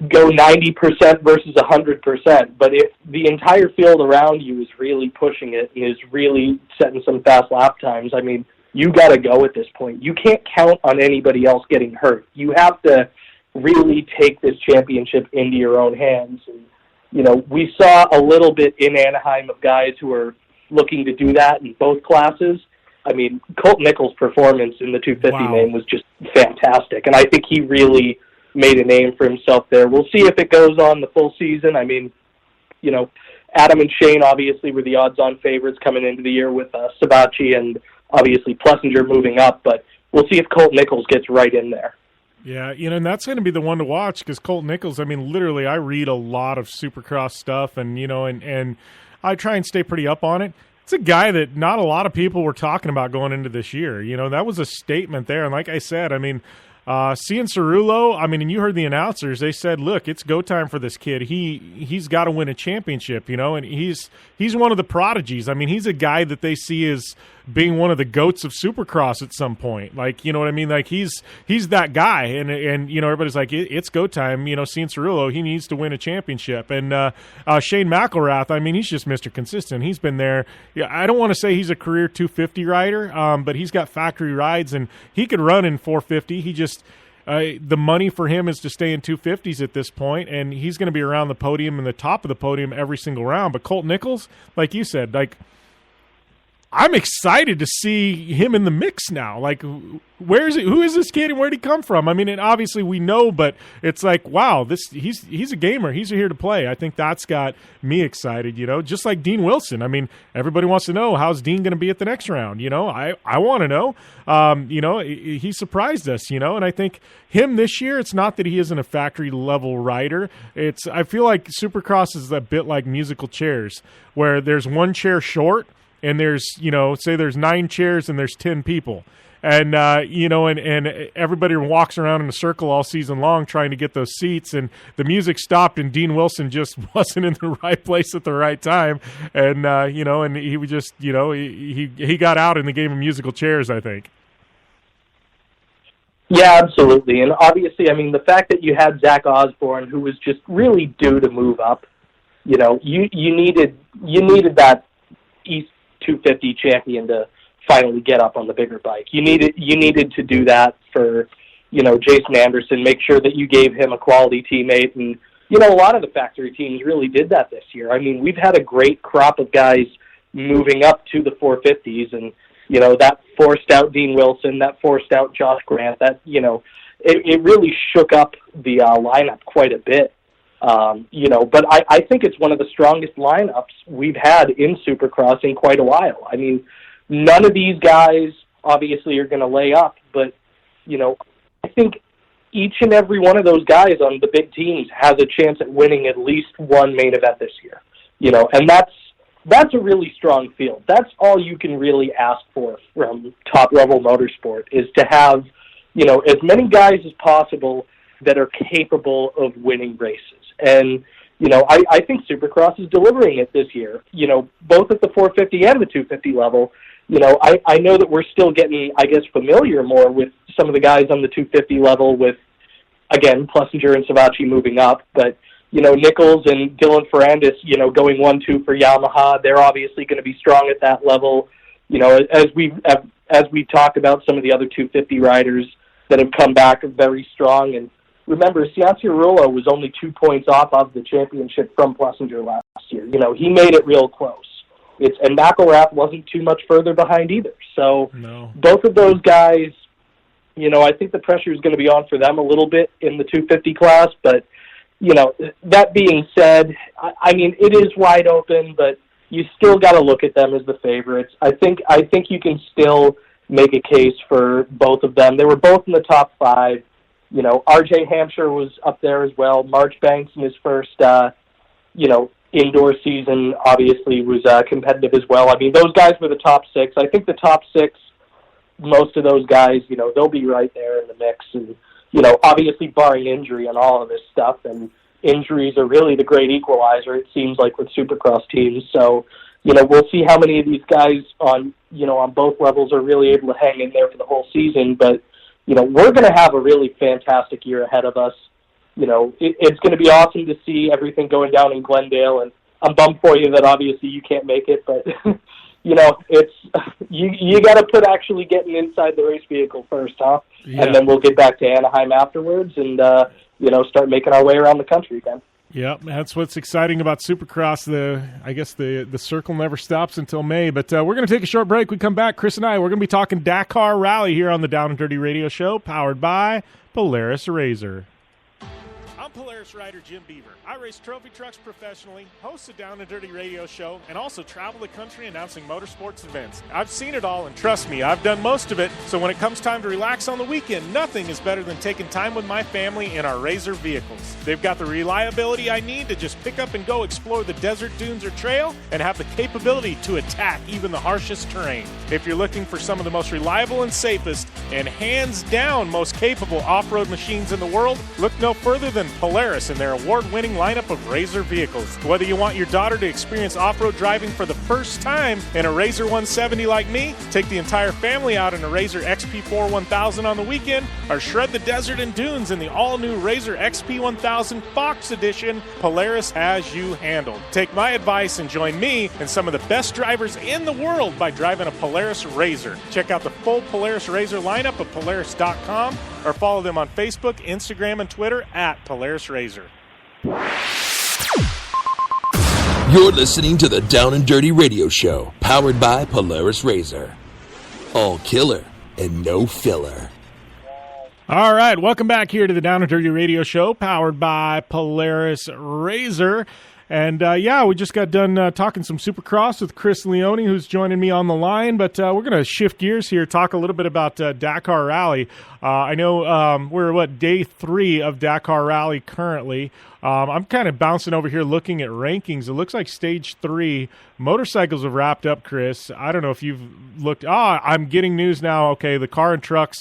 go 90% versus 100%. But if the entire field around you is really pushing it and is really setting some fast lap times, I mean, you got to go at this point. You can't count on anybody else getting hurt. You have to really take this championship into your own hands. And, we saw a little bit in Anaheim of guys who are looking to do that in both classes. I mean, Colt Nichols' performance in the 250 main was just fantastic, and I think he really made a name for himself there. We'll see if it goes on the full season. I mean, Adam and Shane obviously were the odds-on favorites coming into the year with Sabachi and obviously Plessinger moving up, but we'll see if Colt Nichols gets right in there. Yeah, and that's going to be the one to watch because Colt Nichols, I mean, literally I read a lot of Supercross stuff and, and I try and stay pretty up on it. It's a guy that not a lot of people were talking about going into this year. That was a statement there. And like I said, I mean, Cian Cerullo, I mean, and you heard the announcers, they said, look, it's go time for this kid. He's got to win a championship, and he's one of the prodigies. I mean, he's a guy that they see as being one of the GOATs of Supercross at some point. Like, you know what I mean? Like, he's that guy, and everybody's like, it's go time. Cian Cerullo, he needs to win a championship. And Shane McElrath, I mean, he's just Mr. Consistent. He's been there. Yeah, I don't want to say he's a career 250 rider, but he's got factory rides, and he could run in 450. He just the money for him is to stay in 250s at this point, and he's going to be around the podium and the top of the podium every single round. But Colt Nichols, like you said, like I'm excited to see him in the mix now. Like, where is it? Who is this kid and where did he come from? I mean, and obviously we know, but it's like, wow, he's a gamer. He's here to play. I think that's got me excited, just like Dean Wilson. I mean, everybody wants to know, how's Dean going to be at the next round? I want to know. He surprised us, and I think him this year, it's not that he isn't a factory level rider. I feel like Supercross is a bit like musical chairs, where there's one chair short, and there's, say there's 9 chairs and there's 10 people. And, and everybody walks around in a circle all season long trying to get those seats. And the music stopped and Dean Wilson just wasn't in the right place at the right time. And, and he was just, he got out in the game of musical chairs, I think. Yeah, absolutely. And obviously, I mean, the fact that you had Zach Osborne, who was just really due to move up, you needed that East 250 champion to finally get up on the bigger bike. You needed to do that for, Jason Anderson, make sure that you gave him a quality teammate. And, a lot of the factory teams really did that this year. I mean, we've had a great crop of guys moving up to the 450s, and, that forced out Dean Wilson, that forced out Josh Grant, that, it really shook up the lineup quite a bit. But I think it's one of the strongest lineups we've had in Supercross in quite a while. I mean, none of these guys obviously are going to lay up, but, I think each and every one of those guys on the big teams has a chance at winning at least one main event this year, and that's a really strong field. That's all you can really ask for from top-level motorsport, is to have, as many guys as possible that are capable of winning races. And, I think Supercross is delivering it this year, both at the 450 and the 250 level. I know that we're still getting, I guess, familiar more with some of the guys on the 250 level with, again, Plessinger and Savacci moving up. But, Nichols and Dylan Ferrandis, going 1-2 for Yamaha, they're obviously going to be strong at that level. As we talk about some of the other 250 riders that have come back very strong. And remember, Cianciarulo was only 2 points off of the championship from Plessinger last year. He made it real close. And McElrath wasn't too much further behind either. So both of those guys, I think the pressure is going to be on for them a little bit in the 250 class. But, that being said, I mean, it is wide open, but you still got to look at them as the favorites. I think you can still make a case for both of them. They were both in the top 5. R.J. Hampshire was up there as well. Marchbanks in his first, indoor season obviously was competitive as well. I mean, those guys were the top 6. I think the top 6, most of those guys, they'll be right there in the mix. And, obviously barring injury and all of this stuff, and injuries are really the great equalizer, it seems like, with Supercross teams. So, we'll see how many of these guys on both levels are really able to hang in there for the whole season. But, we're going to have a really fantastic year ahead of us. It's going to be awesome to see everything going down in Glendale, and I'm bummed for you that obviously you can't make it, but it's you got to put actually getting inside the race vehicle first, huh? Yeah. And then we'll get back to Anaheim afterwards, and start making our way around the country again. Yeah, that's what's exciting about Supercross. I guess the circle never stops until May. But we're going to take a short break. We come back, Chris and I, we're going to be talking Dakar Rally here on the Down and Dirty Radio Show, powered by Polaris Razor. I'm Polaris rider Jim Beaver. I race trophy trucks professionally, host a Down and Dirty Radio Show, and also travel the country announcing motorsports events. I've seen it all, and trust me, I've done most of it. So when it comes time to relax on the weekend, nothing is better than taking time with my family in our Razor vehicles. They've got the reliability I need to just pick up and go explore the desert, dunes, or trail, and have the capability to attack even the harshest terrain. If you're looking for some of the most reliable and safest, and hands down most capable off-road machines in the world, look no further than Polaris and their award-winning lineup of Razor vehicles. Whether you want your daughter to experience off-road driving for the first time in a Razor 170 like me, take the entire family out in a Razor XP4 1000 on the weekend, or shred the desert and dunes in the all-new Razor XP 1000 Fox Edition, Polaris has you handled. Take my advice and join me and some of the best drivers in the world by driving a Polaris Razor. Check out the full Polaris Razor lineup at Polaris.com, or follow them on Facebook, Instagram, and Twitter at Polaris Razor. You're listening to the Down and Dirty Radio Show, powered by Polaris Razor. All killer and no filler. All right, welcome back here to the Down and Dirty Radio Show, powered by Polaris Razor. And, we just got done talking some Supercross with Chris Leone, who's joining me on the line. But we're going to shift gears here, talk a little bit about Dakar Rally. I know we're, day 3 of Dakar Rally currently. I'm kind of bouncing over here looking at rankings. It looks like Stage 3 motorcycles have wrapped up, Chris. I don't know if you've looked. I'm getting news now. Okay, the car and trucks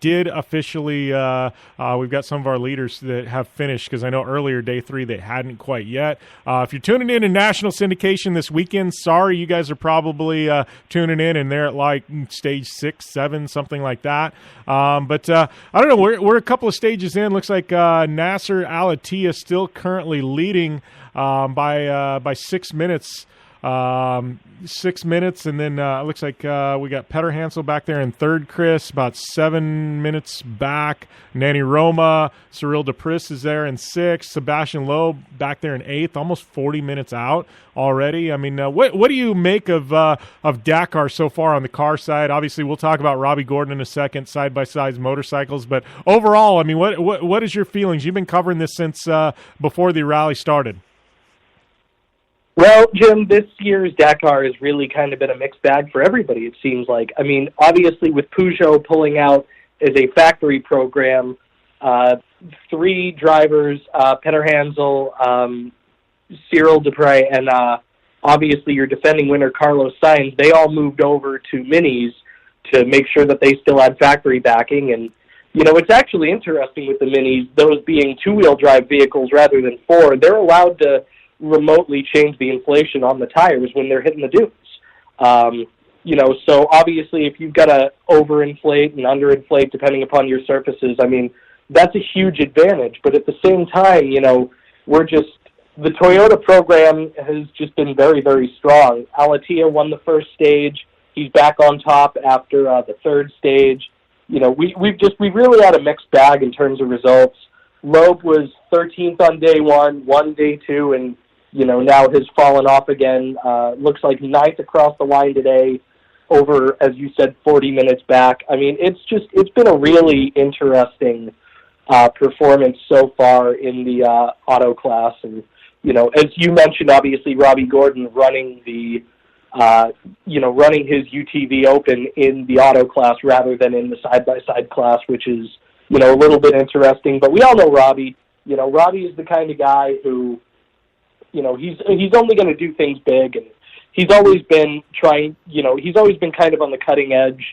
did officially. We've got some of our leaders that have finished, because I know earlier Day 3 they hadn't quite yet. If you're tuning in national syndication this weekend, sorry, you guys are probably tuning in and they're at like Stage 6, 7, something like that. But I don't know. We're a couple of stages in. Looks like Nasser Al-Attiyah still currently leading by 6 minutes. 6 minutes, and then it looks like we got Petter Hansel back there in third, Chris, about 7 minutes back. Nanny Roma, Cyril Depris is there in sixth. Sebastian Loeb back there in eighth, almost 40 minutes out already. I mean, what do you make of Dakar so far on the car side? Obviously, we'll talk about Robbie Gordon in a second, side-by-sides motorcycles, but overall, I mean, what is your feelings? You've been covering this since before the rally started. Well, Jim, this year's Dakar has really kind of been a mixed bag for everybody, it seems like. I mean, obviously with Peugeot pulling out as a factory program, 3 drivers, Petter Hansel, Cyril Depris, and obviously your defending winner, Carlos Sainz, they all moved over to minis to make sure that they still had factory backing. And, it's actually interesting with the minis, those being 2-wheel drive vehicles rather than 4, they're allowed to remotely change the inflation on the tires when they're hitting the dunes. So obviously if you've got to overinflate and underinflate depending upon your surfaces, I mean, that's a huge advantage. But at the same time, the Toyota program has just been very, very strong. Al-Attiyah won the first stage. He's back on top after the third stage. We've really had a mixed bag in terms of results. Loeb was 13th on day 1, won day 2, and now has fallen off again. Looks like 9th across the line today, over, as you said, 40 minutes back. I mean, it's been a really interesting performance so far in the auto class. And, as you mentioned, obviously, Robbie Gordon running running his UTV Open in the auto class rather than in the side-by-side class, which is, a little bit interesting. But we all know Robbie. Robbie is the kind of guy who, he's only going to do things big, and he's always been he's always been kind of on the cutting edge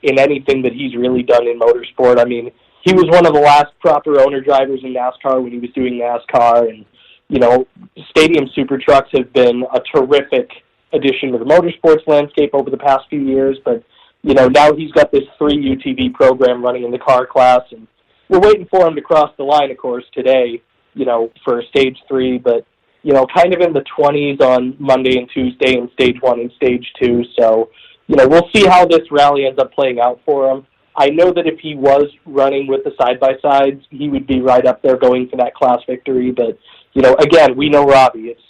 in anything that he's really done in motorsport. I mean, he was one of the last proper owner drivers in NASCAR when he was doing NASCAR, and, stadium super trucks have been a terrific addition to the motorsports landscape over the past few years, but now he's got this 3 UTV program running in the car class, and we're waiting for him to cross the line, of course, today, for Stage 3, but, kind of in the 20s on Monday and Tuesday in Stage 1 and Stage 2, so, we'll see how this rally ends up playing out for him. I know that if he was running with the side-by-sides, he would be right up there going for that class victory, but, again, we know Robbie. It's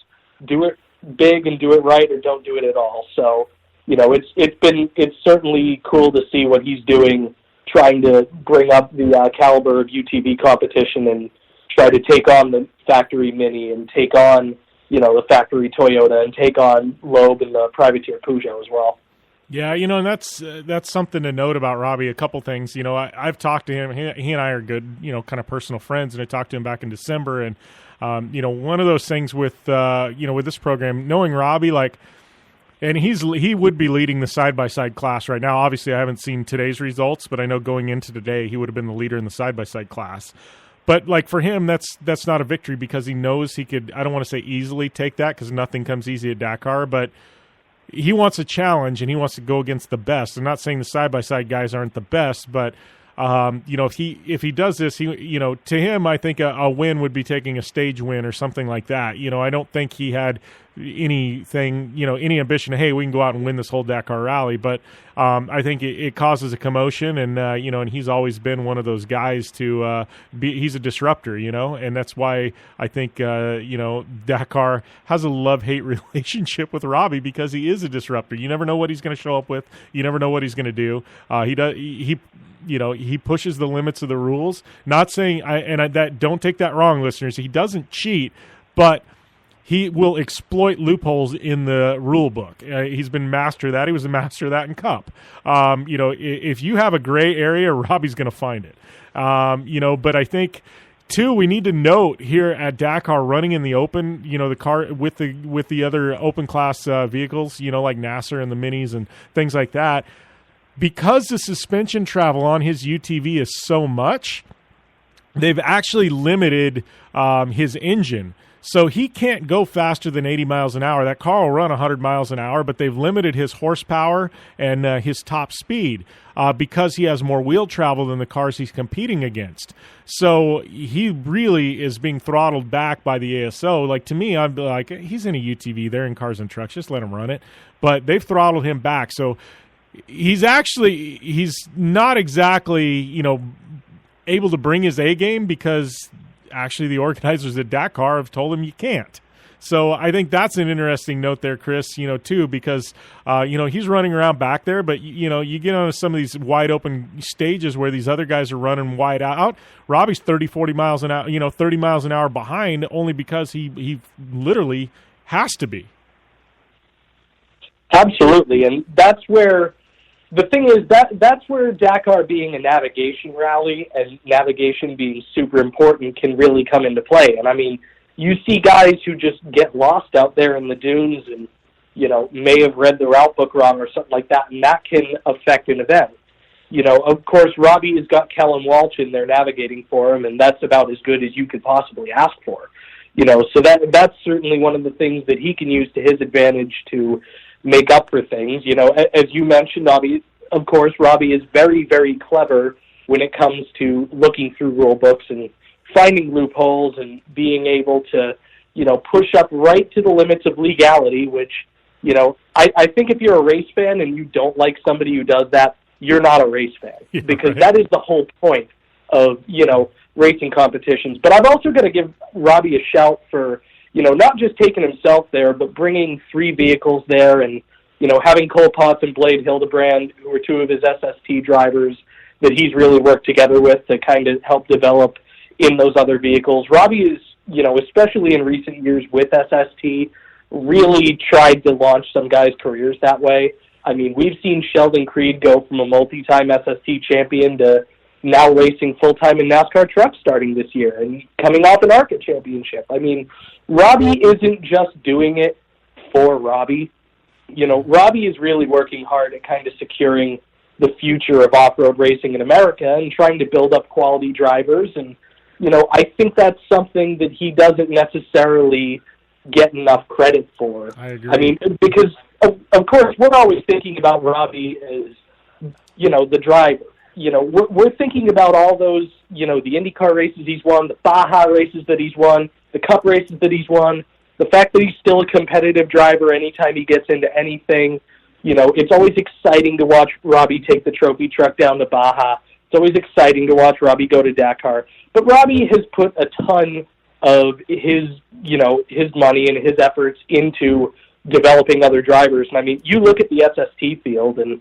do it big and do it right, or don't do it at all, so... it's certainly cool to see what he's doing, trying to bring up the caliber of UTV competition and try to take on the factory Mini and take on, the factory Toyota and take on Loeb and the privateer Peugeot as well. Yeah, and that's something to note about Robbie. A couple things, I've talked to him. He and I are good, kind of personal friends, and I talked to him back in December. And one of those things with with this program, knowing Robbie, and he would be leading the side-by-side class right now. Obviously, I haven't seen today's results, but I know going into today, he would have been the leader in the side-by-side class. But, for him, that's not a victory because he knows he could, I don't want to say easily take that because nothing comes easy at Dakar, but he wants a challenge and he wants to go against the best. I'm not saying the side-by-side guys aren't the best, but if he does this, to him, I think a win would be taking a stage win or something like that. I don't think he had anything, any ambition to, hey, we can go out and win this whole Dakar Rally. But I think it causes a commotion, and and he's always been one of those guys to he's a disruptor, and that's why I think Dakar has a love-hate relationship with Robbie, because he is a disruptor. You never know what he's going to show up with. You never know what he's going to do. He pushes the limits of the rules. Not saying, don't take that wrong, listeners. He doesn't cheat, but he will exploit loopholes in the rule book. He's been master of that. He was a master of that in Cup. If you have a gray area, Robbie's going to find it. But I think, too, we need to note here at Dakar, running in the open, the car with the other open class vehicles, like Nasser and the Minis and things like that, because the suspension travel on his UTV is so much, they've actually limited his engine. So he can't go faster than 80 miles an hour. That car will run 100 miles an hour, but they've limited his horsepower and his top speed because he has more wheel travel than the cars he's competing against. So he really is being throttled back by the ASO. Like, to me, I'd be like, he's in a UTV. They're in Cars and Trucks. Just let him run it. But they've throttled him back. So he's not exactly, able to bring his A game, because actually the organizers at Dakar have told him you can't. So I think that's an interesting note there, Chris, too, because, he's running around back there, but, you get on some of these wide open stages where these other guys are running wide out. Robbie's 30, 40 miles an hour, 30 miles an hour behind, only because he literally has to be. Absolutely. And that's where the thing is, that's where Dakar being a navigation rally and navigation being super important can really come into play. And I mean, you see guys who just get lost out there in the dunes and, may have read the route book wrong or something like that, and that can affect an event. Of course, Robbie has got Kellen Walsh in there navigating for him, and that's about as good as you could possibly ask for. So that's certainly one of the things that he can use to his advantage to make up for things. As you mentioned, of course, Robbie is very, very clever when it comes to looking through rule books and finding loopholes and being able to, push up right to the limits of legality, which, I think if you're a race fan and you don't like somebody who does that, you're not a race fan, because that is the whole point of, racing competitions. But I'm also going to give Robbie a shout for, not just taking himself there, but bringing 3 vehicles there and, having Cole Potts and Blade Hildebrand, who are 2 of his SST drivers that he's really worked together with to kind of help develop in those other vehicles. Robbie is, especially in recent years with SST, really tried to launch some guys' careers that way. I mean, we've seen Sheldon Creed go from a multi-time SST champion to now racing full-time in NASCAR trucks starting this year and coming off an ARCA championship. I mean, Robbie isn't just doing it for Robbie. Robbie is really working hard at kind of securing the future of off-road racing in America and trying to build up quality drivers. And, I think that's something that he doesn't necessarily get enough credit for. I agree. I mean, because, of course, we're always thinking about Robbie as, the driver. We're thinking about all those, the IndyCar races he's won, the Baja races that he's won, the Cup races that he's won, the fact that he's still a competitive driver anytime he gets into anything. It's always exciting to watch Robbie take the trophy truck down to Baja. It's always exciting to watch Robbie go to Dakar. But Robbie has put a ton of his money and his efforts into developing other drivers. And I mean, you look at the SST field, and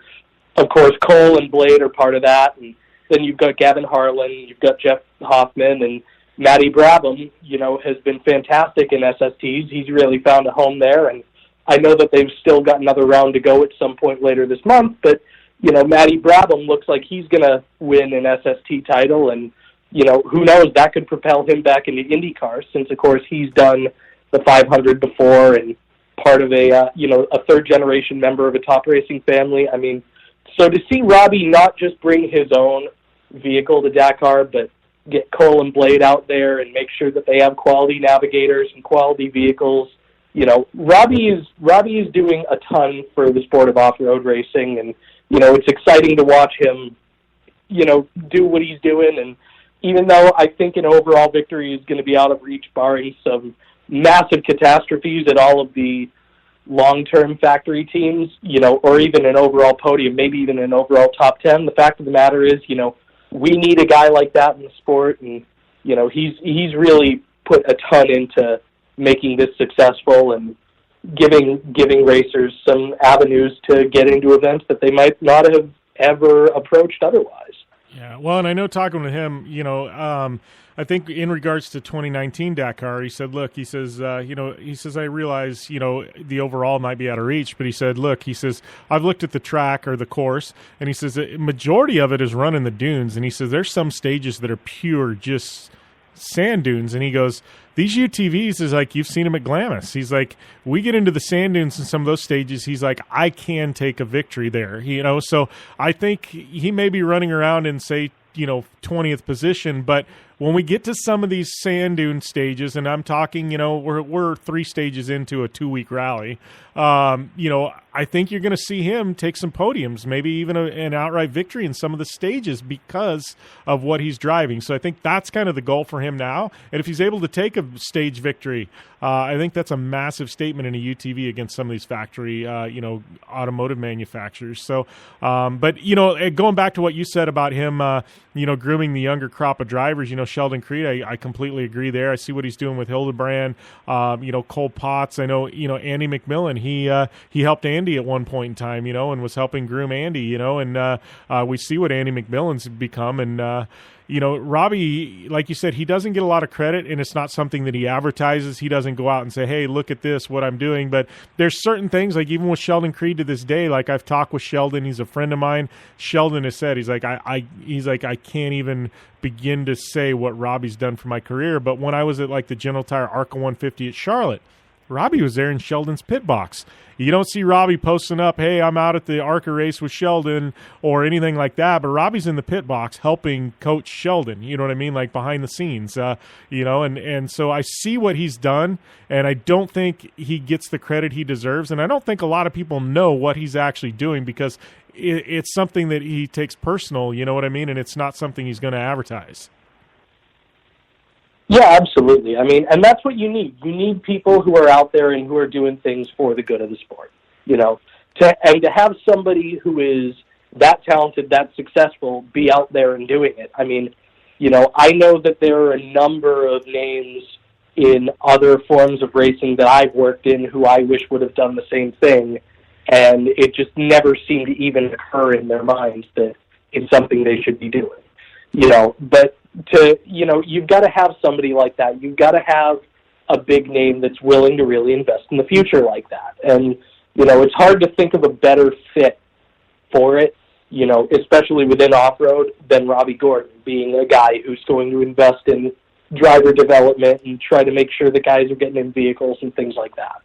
of course, Cole and Blade are part of that. And then you've got Gavin Harlan, you've got Jeff Hoffman, and Matty Brabham, has been fantastic in SSTs. He's really found a home there. And I know that they've still got another round to go at some point later this month. But, Matty Brabham looks like he's going to win an SST title. And, who knows, that could propel him back into IndyCar since, of course, he's done the 500 before and part of a third-generation member of a top racing family. I mean, so to see Robbie not just bring his own vehicle to Dakar, but get Cole and Blade out there and make sure that they have quality navigators and quality vehicles. Robbie is doing a ton for the sport of off-road racing, and, it's exciting to watch him, do what he's doing. And even though I think an overall victory is going to be out of reach, barring some massive catastrophes at all of the long-term factory teams, or even an overall podium, maybe even an overall top 10, the fact of the matter is, we need a guy like that in the sport. And, he's really put a ton into making this successful and giving racers some avenues to get into events that they might not have ever approached otherwise. Yeah, well, and I know talking with him, I think in regards to 2019 Dakar, he said, look, he says, I realize, the overall might be out of reach, but he said, look, I've looked at the track or the course, and he says the majority of it is run in the dunes, and he says there's some stages that are pure just sand dunes, and he goes, these UTVs is like, you've seen them at Glamis. He's like, we get into the sand dunes in some of those stages. He's like, I can take a victory there, so I think he may be running around in, say, 20th position, but when we get to some of these sand dune stages, and I'm talking, we're 3 stages into a 2-week rally, I think you're going to see him take some podiums, maybe even an outright victory in some of the stages because of what he's driving. So I think that's kind of the goal for him now. And if he's able to take a stage victory, I think that's a massive statement in a UTV against some of these factory, automotive manufacturers. So, but, going back to what you said about him, grooming the younger crop of drivers, Sheldon Creed, I completely agree there. I see what he's doing with Hildebrand, Cole Potts. I know, Andy McMillan, he helped Andy at one point in time, and was helping groom Andy, and we see what Andy McMillan's become. And, Robbie, like you said, he doesn't get a lot of credit, and it's not something that he advertises. He doesn't go out and say, hey, look at this, what I'm doing. But there's certain things, like even with Sheldon Creed to this day, like I've talked with Sheldon. He's a friend of mine. Sheldon has said, he's like, I can't even begin to say what Robbie's done for my career. But when I was at like the General Tire ARCA 150 at Charlotte, Robbie was there in Sheldon's pit box. You don't see Robbie posting up, hey, I'm out at the ARCA race with Sheldon or anything like that, but Robbie's in the pit box helping coach Sheldon, you know what I mean, like behind the scenes, and so I see what he's done, and I don't think he gets the credit he deserves, and I don't think a lot of people know what he's actually doing because it's something that he takes personal, you know what I mean, and it's not something he's going to advertise. Yeah, absolutely. I mean, and that's what you need. You need people who are out there and who are doing things for the good of the sport, to have somebody who is that talented, that successful, be out there and doing it. I mean, I know that there are a number of names in other forms of racing that I've worked in who I wish would have done the same thing, and it just never seemed to even occur in their minds that it's something they should be doing, but you've got to have somebody like that. You've got to have a big name that's willing to really invest in the future like that. And, it's hard to think of a better fit for it, especially within off-road than Robbie Gordon, being a guy who's going to invest in driver development and try to make sure the guys are getting in vehicles and things like that.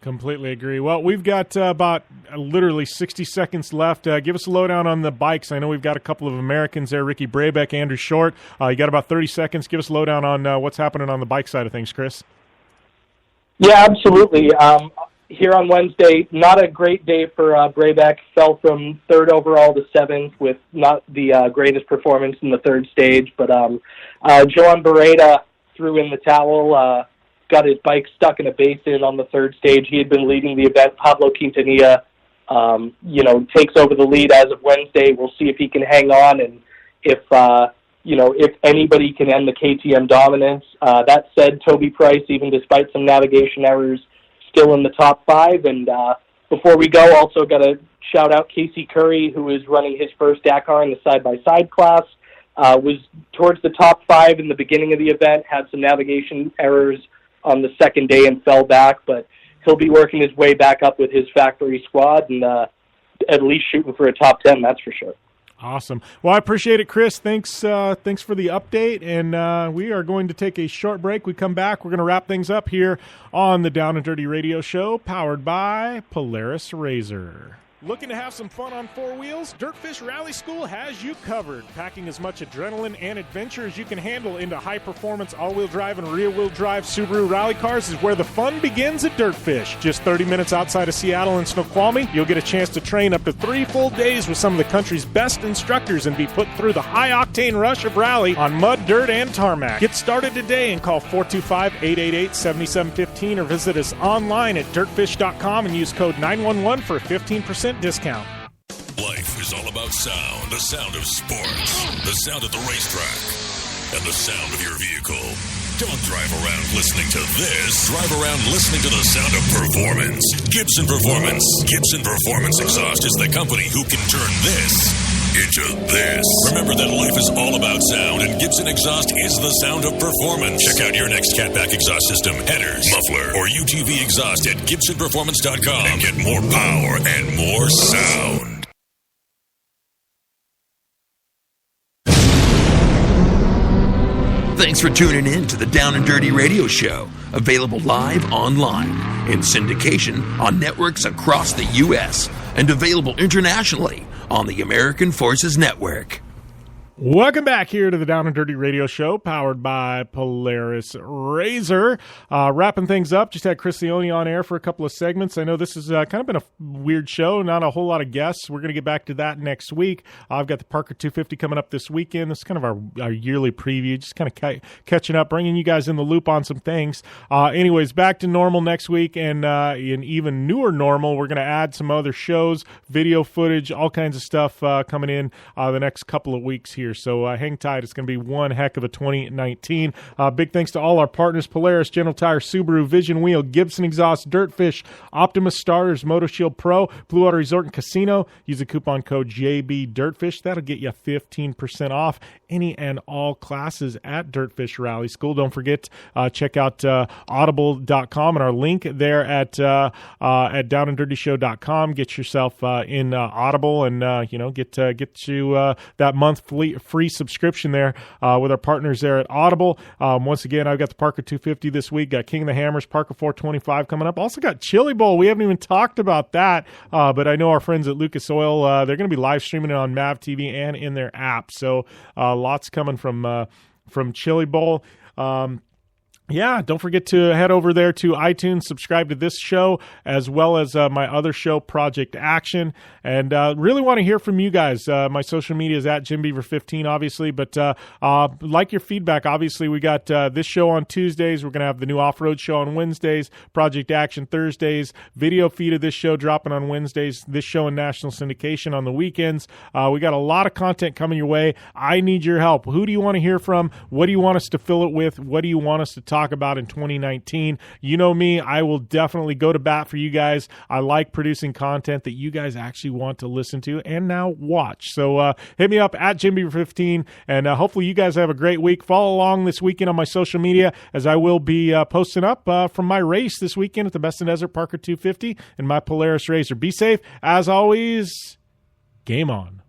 Completely agree. Well, we've got about literally 60 seconds left. Give us a lowdown on the bikes. I know we've got a couple of Americans there, Ricky Brabeck, Andrew Short. You got about 30 seconds. Give us a lowdown on what's happening on the bike side of things, Chris. Yeah, absolutely. Here on Wednesday, not a great day for Brabeck. Fell from 3rd overall to 7th with not the greatest performance in the 3rd stage. But Joan Beretta threw in the towel, got his bike stuck in a basin on the 3rd stage. He had been leading the event. Pablo Quintanilla, takes over the lead as of Wednesday. We'll see if he can hang on and if anybody can end the KTM dominance. That said, Toby Price, even despite some navigation errors, still in the top 5. And before we go, also got to shout out Casey Curry, who is running his first Dakar in the side-by-side class. Was towards the top 5 in the beginning of the event, had some navigation errors on the 2nd day and fell back, but he'll be working his way back up with his factory squad and at least shooting for a top 10, that's for sure. Awesome. Well, I appreciate it, Chris. Thanks for the update, and we are going to take a short break. We come back, we're going to wrap things up here on the Down and Dirty Radio Show, powered by Polaris RZR. Looking to have some fun on four wheels? Dirtfish Rally School has you covered. Packing as much adrenaline and adventure as you can handle into high-performance all-wheel drive and rear-wheel drive Subaru rally cars is where the fun begins at Dirtfish. Just 30 minutes outside of Seattle in Snoqualmie, you'll get a chance to train up to 3 full days with some of the country's best instructors and be put through the high-octane rush of rally on mud, dirt, and tarmac. Get started today and call 425-888-7715 or visit us online at dirtfish.com and use code 911 for a 15% discount. Life is all about sound. The sound of sports. The sound at the racetrack. And the sound of your vehicle. Don't drive around listening to this. Drive around listening to the sound of performance. Gibson Performance. Gibson Performance Exhaust is the company who can turn this into this. Remember that life is all about sound, and Gibson Exhaust is the sound of performance. Check out your next catback exhaust system, headers, muffler, or UTV exhaust at GibsonPerformance.com and get more power and more sound. Thanks for tuning in to the Down and Dirty Radio Show, available live online, in syndication on networks across the U.S., and available internationally on the American Forces Network. Welcome back here to the Down and Dirty Radio Show, powered by Polaris Razor. Wrapping things up, just had Chris Leone on air for a couple of segments. I know this has kind of been a weird show, not a whole lot of guests. We're going to get back to that next week. I've got the Parker 250 coming up this weekend. This is kind of our yearly preview, just kind of catching up, bringing you guys in the loop on some things. Anyways, back to normal next week, and an even newer normal. We're going to add some other shows, video footage, all kinds of stuff coming in the next couple of weeks here. So hang tight. It's going to be one heck of a 2019. Big thanks to all our partners: Polaris, General Tire, Subaru, Vision Wheel, Gibson Exhaust, Dirtfish, Optimus Starters, MotoShield Pro, Blue Water Resort and Casino. Use the coupon code JBDirtfish. That'll get you 15% off any and all classes at Dirtfish Rally School. Don't forget, check out audible.com and our link there at downanddirtyshow.com. Get yourself in Audible and get you that month free subscription there with our partners there at Audible. Once again, I've got the Parker 250 this week, got King of the Hammers, Parker 425 coming up. Also got Chili Bowl. We haven't even talked about that, but I know our friends at Lucas Oil, they're going to be live streaming it on Mav TV and in their app. So lots coming from Chili Bowl. Yeah, don't forget to head over there to iTunes, subscribe to this show, as well as my other show, Project Action. And really want to hear from you guys. My social media is at JimBeaver15, obviously. But like your feedback. Obviously, we got this show on Tuesdays. We're going to have the new off-road show on Wednesdays, Project Action Thursdays, video feed of this show dropping on Wednesdays, this show in national syndication on the weekends. We got a lot of content coming your way. I need your help. Who do you want to hear from? What do you want us to fill it with? What do you want us to talk about in 2019? You know me, I will definitely go to bat for you guys. I like producing content that you guys actually want to listen to and now watch. So hit me up at JimBeaver15, and hopefully you guys have a great week. Follow along this weekend on my social media, as I will be posting up from my race this weekend at the Best in Desert Parker 250 and my Polaris Razor. Be safe. As always, game on.